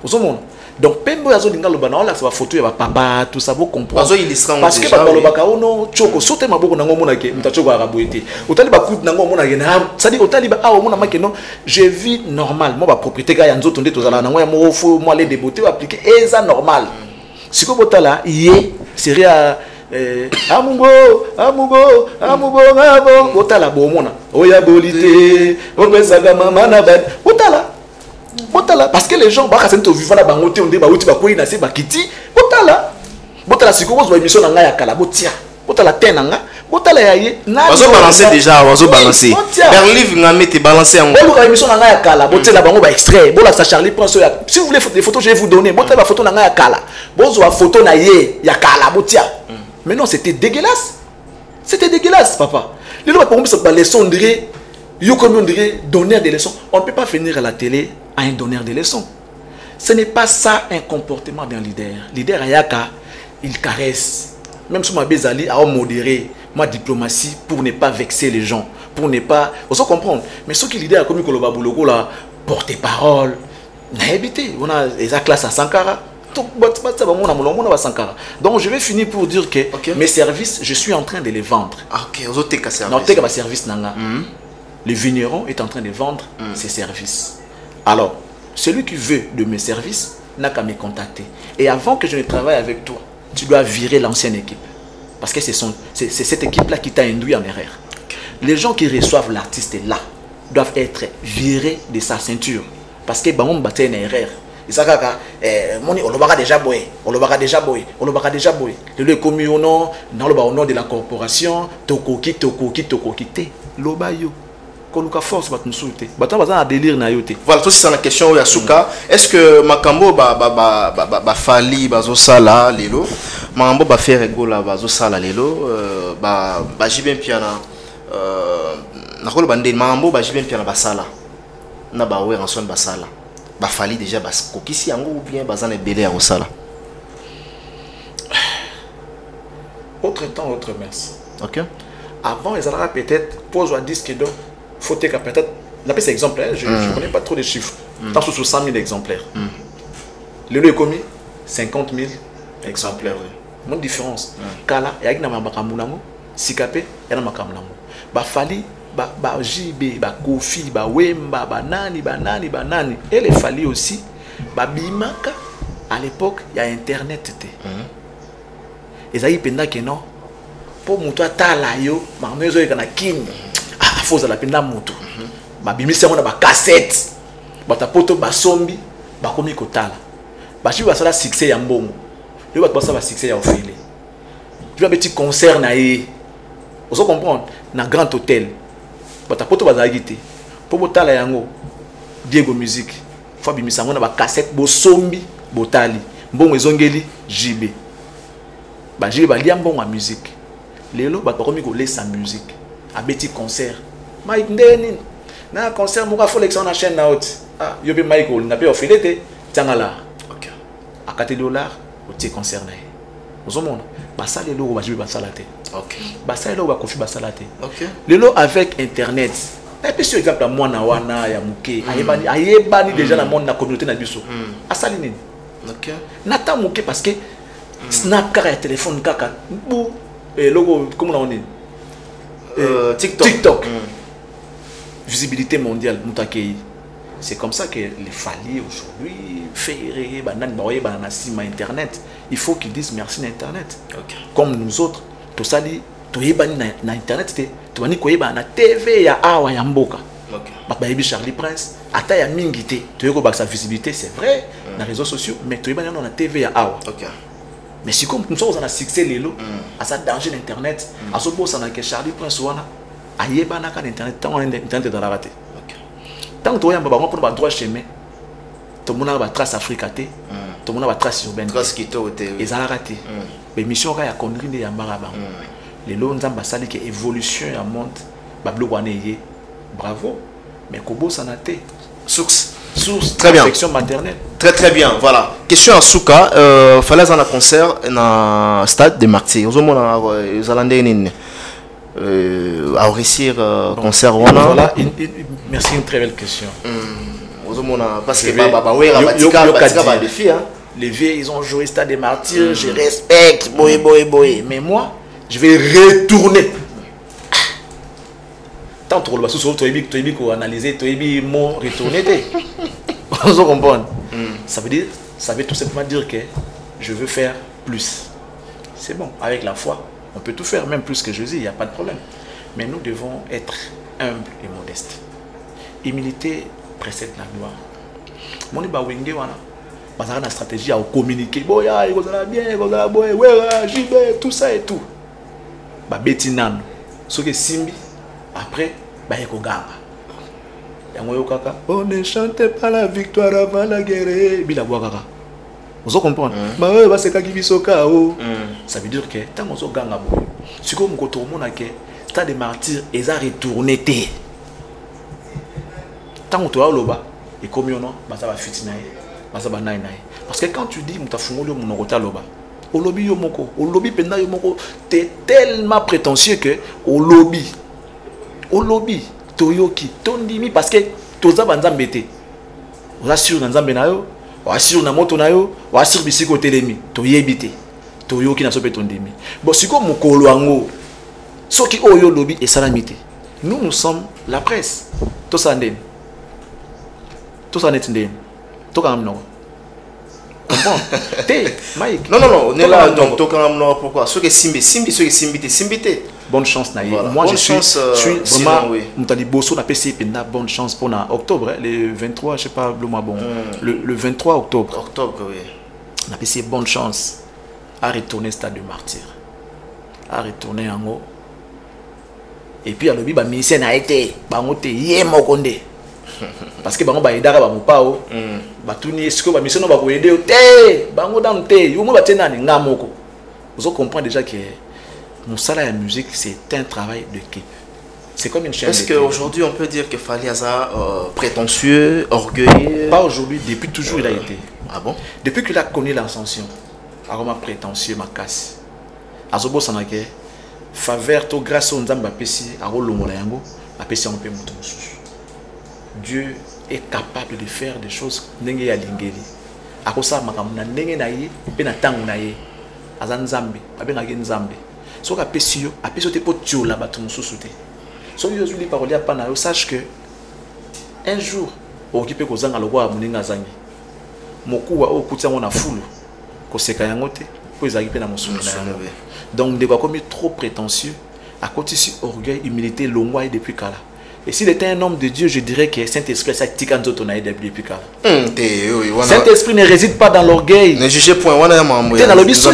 Vous monde. Donc Pembo yazo linga lobana on la sa photo ya papa tout ça vous comprendre parce que papa lobaka ono choko sote maboko nango mona ke mtachoko araboete otali ba coupe nango mona ke na ça dit otali ba awo mona make non je vis normal moi ba propriété ga ya nzoto nde tozala nango ya mofu moi les débotés appliquer eza normal siko botala yé seria amugo ngabo otala bo mona oya bolité opesaka mama na ba otala Botala parce que les gens ba kasento vivant la bangote on débat outi ba ko ina se ba kiti botala siko bozo émission na nga ya kala botia botala tenanga botala ya ye na bazo balancer déjà bazo balancer Berliv ngame te balancer en bolo ka émission na nga ya kala botela bango ba extrait bola sa Charlie Prince ya si vous voulez des photos je vais vous donner botala ba photo na nga ya kala bozo ba photo na ye ya kala botia mais non c'était dégueulasse C'était dégueulasse, papa. Les gens pour la leçon, on dirait, on dirait donneur des leçons. On ne peut pas venir à la télé à un donneur des leçons. Ce n'est pas ça un comportement d'un leader. Leader Ayaka, il caresse. Même si ma bezali a modéré ma diplomatie pour ne pas vexer les gens, pour ne pas. On s'en comprendre. Mais ceux qui leader comme Nicolas Babouloko là, porte-parole, n'a habité. On a les classes à Sankara. Donc je vais finir pour dire que mes services, je suis en train de les vendre. Ok, vous avez service. Non, service nanga. Le vigneron est en train de vendre ses services. Alors, celui qui veut de mes services n'a qu'à me contacter. Et avant que je ne travaille avec toi, tu dois virer l'ancienne équipe. Parce que c'est cette équipe-là qui t'a induit en erreur. Les gens qui reçoivent l'artiste là doivent être virés de sa ceinture. Parce que on battait une erreur. On le déjà boy, on le déjà boy. Le commis au nom de la corporation, tokoki, lobayo. Force délire na yote. Voilà, tout c'est la question Yasuka. Est-ce que Makambo ba fali bazo sala lelo, Makambo ba faire gola bazo sala lelo, ba jibin piana na ko bande Makambo ba jibin piana basala. Na ba we ranson basala. Ba fali déjà bas kokisi yango ou bien bazana belé à sala. Autre temps, autre messe. OK. Avant ils allaient peut-être pose un disque d'or. Faut que peut-être, là c'est exemplaire, je ne connais pas trop les chiffres. Dans sous 100 000 exemplaires. Le lot est commis 50 000 exemplaires. Mon différence. Kala, il y a un makamulango, Sikapé, il y a un makamulango. Ba Fali, ba JB, ba Kofi, ba Wemba, ba Nani. Et les Fali aussi, ba Bimaka, à l'époque, il y a Internet. Et ça y est, pendant que non, pour mon toit, talayo, ma maison est en king. Faut la pena moto ba bimisi on ba cassette ba tapoto ba sombi ba komi kotala ba chi ba sala succès ya mbongo yo ba ça ba succès ya ofele tu as petit concert na e on se comprendre na grand hôtel ba tapoto ba zagité po botala yango Diego Musique faut bimisi on ba cassette bo sombi botali mbongo ezongeli JB ba JB ba lia mbongo a musique lelo ba komi ko laisser musique a petit concert Mike Ndeni na concert mo ka fo l'exon na chaîne na haute ah yo be Mike on n'a pas offert té tiangala OK à 4 $, au petit concert na vous monde ba ça lelo ba jibe ba salaté OK ba ça lelo ba kofi ba salaté OK lelo avec internet et puis sur exemple moi na wana ya muke ayebani déjà na monde na communauté na biso asali nini OK nata muke parce que snap car téléphone kaka bu et logo comment on dit TikTok. Visibilité mondiale, c'est comme ça que les Fali aujourd'hui, Ferré, Internet, il faut qu'ils disent merci à Internet. Okay. Comme nous autres, tout ça dit, tout na Internet, tu vas dire na TV ya awa ya mboka. Ok. Charlie Prince, ata ya mingité, tu veux que sa visibilité c'est vrai, dans les réseaux sociaux, mais tu vas dire na TV ya awa. Ok. Mais si comme nous sommes en succès l'élo, à ça danger l'internet, à ce beau ça n'a que Charlie Prince ouana, à yébana quand internet, tant internet dans la raté. Tant que tu as un droit droit chemin, tout le monde a une trace africaine, tout le monde a une trace urbaine. Trace qui t'ont été. Ils ont raté. Mais mission a conduit des yambaraba. Les lots n'ont pas sali que évolution à monte, bablo waneye, bravo. Mais Kobo ça n'a été. Source. Très bien. Affection maternelle. Très bien. Voilà. Question à Souka. Fallait en un concert dans stade de Martyrs. Aux Hollandais à réussir concert. Voilà. Merci, une très belle question. Parce que les vieux ils ont joué stade de Martyrs. Je respecte. Boy. Mais moi, je vais retourner. Tant que le sous tu as analysé, tu as mot retourner. On comprend. Ça veut tout simplement dire que je veux faire plus. C'est bon. Avec la foi, on peut tout faire, même plus que Jésus, il n'y a pas de problème. Mais nous devons être humbles et modestes. Humilité précède la gloire. Mon ibawenge wana, basara na stratégie à communiquer. Boya, il va bien, il va bien, tout ça et tout. Ba betinan. Ce que simbi après, ba yeko ganga. On ne chante pas la victoire avant la guerre. Vous comprenez? Ça veut dire que tant qu'on ganga, C'est comme quand on a que tas de martyrs et ça retourné té. Tant que tu as le bas et comme on a, ça va fitinaï, ça va naï. Parce que quand tu dis que tu as fumé le mon rota le bas, au lobby yomoko, au lobby penda yomoko, t'es tellement prétentieux que au lobby, toyoki, tondimi parce que toza banzambe té. On assure dans nzambe na yo, on assure na moto na yo, on assure bisiko telemi, toyebité. Toyoki na sope tondimi. Bon, si comme mokolo ango, soki oyo lobby et salamité. Nous sommes la presse. Tout ça ndem. Tout ça net ndem. Tout quand même non. Comprends? Té, Mike. Non, on est là donc tout quand même non pourquoi? Ceux qui simbité. Bonne chance naïe. Voilà. Moi bonne je suis vraiment oui. Moutali Bosso na PC penda bonne chance pour octobre, le 23, je sais pas le mois bon. Le 23 octobre. Octobre oui. Na PC bonne chance à retourner au stade de martyr. À retourner en haut. Et puis à l'objet ba ministère na été bango te yemo konde. Parce que bango ba idara ba mopao. Ba tuni est-ce que ba mission ba ko aider te bango dans te yo mo ba tena ni ngamoko. Vous comprenez déjà que mon salaire de musique c'est un travail d'équipe. C'est comme une chaîne. Est-ce qu'aujourd'hui on peut dire que Fally Aza prétentieux, orgueilleux? Pas aujourd'hui, depuis toujours il a été. Ah bon? Depuis qu'il a connu l'ascension, aroma prétentieux ma casse. Azobo sanake faveur to grâce au nzamba pesi arolongola yango apesi on peut mutu mususu. Dieu est capable de faire des choses ndenge ya lingeli. Akosa makambo na ndenge na ye pe na tango na ye. Aza nzambe, abenga ke nzambe. So ka pesi yo, apesi te po tiola batu mususu te. So yo zuli parole pa na yo sache que un jour okipe ko zanga lokwa muninga zangi. Mokuwa o kutia mona fulu ko seka yango te po ezaki pe na mosolo na yango. Donc de quoi comme trop prétentieux à côté si orgueil, humilité, longwa depuis kala. Et s'il était un homme de Dieu, je dirais que Saint-Esprit ça tika nzoto na depuis kala. Saint-Esprit ne réside pas dans l'orgueil. Ne jugez point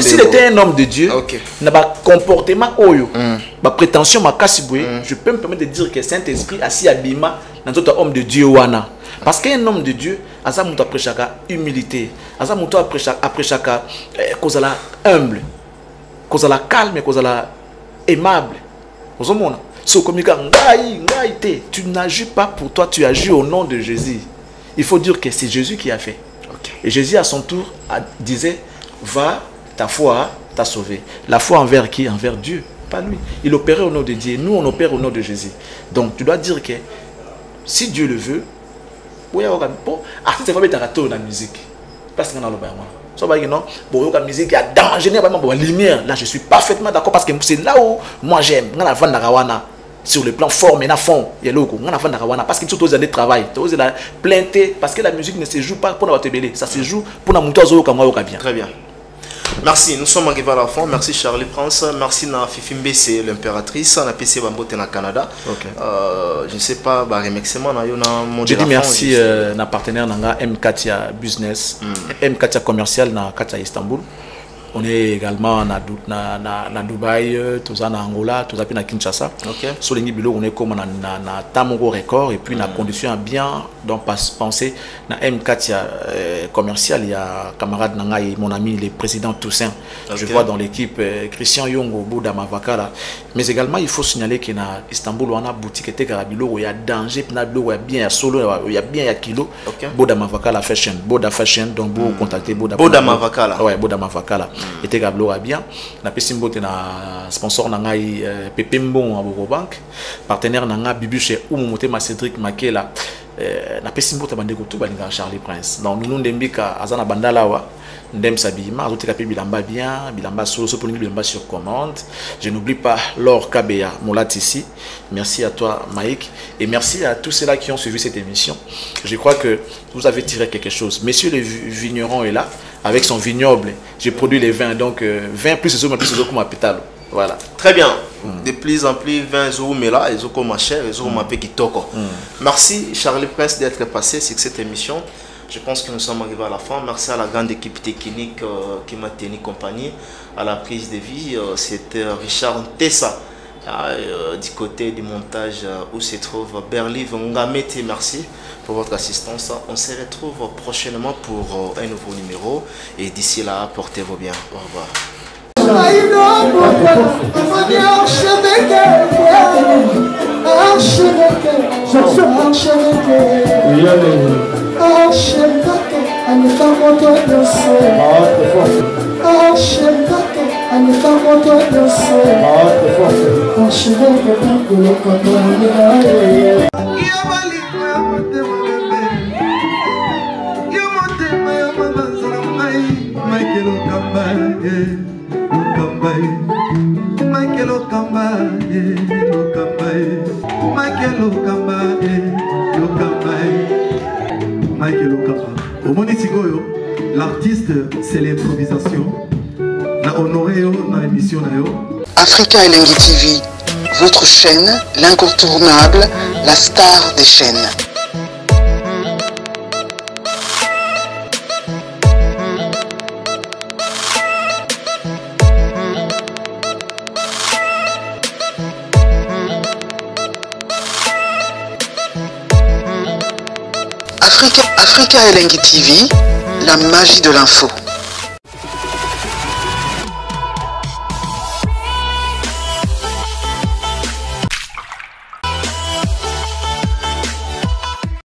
s'il était un homme de Dieu, n'a pas comportement oyo, ba prétention ma kasiboué, je peux me permettre de dire que Saint-Esprit assis abima dans notre homme de Dieu wana. Parce qu'un homme de Dieu, asa muto après chaque humilité, asa muto après chaque kozala humble, kozala calme, kozala aimable. Vous avez tu n'agis pas pour toi, tu agis au nom de Jésus. Il faut dire que c'est Jésus qui a fait. Et Jésus à son tour disait, va, ta foi t'a sauvé. La foi envers qui? Envers Dieu, pas lui. Il opérait au nom de Dieu. Nous, on opère au nom de Jésus. Donc, tu dois dire que si Dieu le veut, oui, artiste va mettre la musique. Parce qu'on a le non, bon, la musique, il y a danger, la lumière. Là, je suis parfaitement d'accord parce que c'est là où moi j'aime. Sur le plan forme et na fond, il y a logo. Parce que tout le travail, la plainte, parce que la musique ne se joue pas pour notre télé, ça se joue pour notre montage comme moi bien. Très bien. Merci, nous sommes arrivés à la fin. Merci Charlie Prince, merci na Fifi Mbese, l'impératrice, na PC Bambote na Canada. Je ne sais pas, je dis merci na partenaire na M Katia Business, M Katia Commercial na Katia Istanbul. On est également na Dubaï, tous en Angola, tous à Kinshasa. Sur les niveaux, on est comme na Tamongo Record et puis na condition bien donc penser na M4 commercial, il y a camarade Nangaï, mon ami le président Toussaint. Je vois dans l'équipe Christian Yongo Boda Mavakala. Mais également il faut signaler que na Istanbul on a boutique et Garabilo où il y a danger, il y a bien, il y a solo, il y a bien, il y a kilo. Boda Mavakala Fashion, Boda Fashion, donc vous contactez Boda Mavakala. Ouais, Boda Mavakala. Et Tegablo a bien. Na pesimbo na sponsor nangai Pepe Mbon à Bogobank, partenaire nanga Bibu chez Oumomote ma Cédric Makela. Na pesimbo ta bandeko tout balinga Charlie Prince. Donc nous ndembika azana bandala wa ndem sabima azoteka pe bilamba bien, bilamba solo so pour bilamba sur commande. Je n'oublie pas Laure Kabea Molat ici. Merci à toi Mike et merci à tous ceux-là qui ont suivi cette émission. Je crois que vous avez tiré quelque chose. Monsieur le vigneron est là avec son vignoble. J'ai produit les vins donc 20 plus les comme pétalo. Voilà. Très bien. De plus en plus 20 euros mais là ils ont comme cher, ils ont qui toko. Merci Charlie Prince d'être passé sur cette émission. Je pense que nous sommes arrivés à la fin. Merci à la grande équipe technique qui m'a tenu compagnie à la prise de vie. C'était Richard Tessa du côté du montage où se trouve Berliv Ngamete. Merci pour votre assistance. On se retrouve prochainement pour un nouveau numéro. Et d'ici là, portez-vous bien. Au revoir. L'artiste, c'est l'improvisation. Na honoré na émission na yo. Africa Elengi TV, votre chaîne, l'incontournable, la star des chaînes. Africa Elengi TV, la magie de l'info.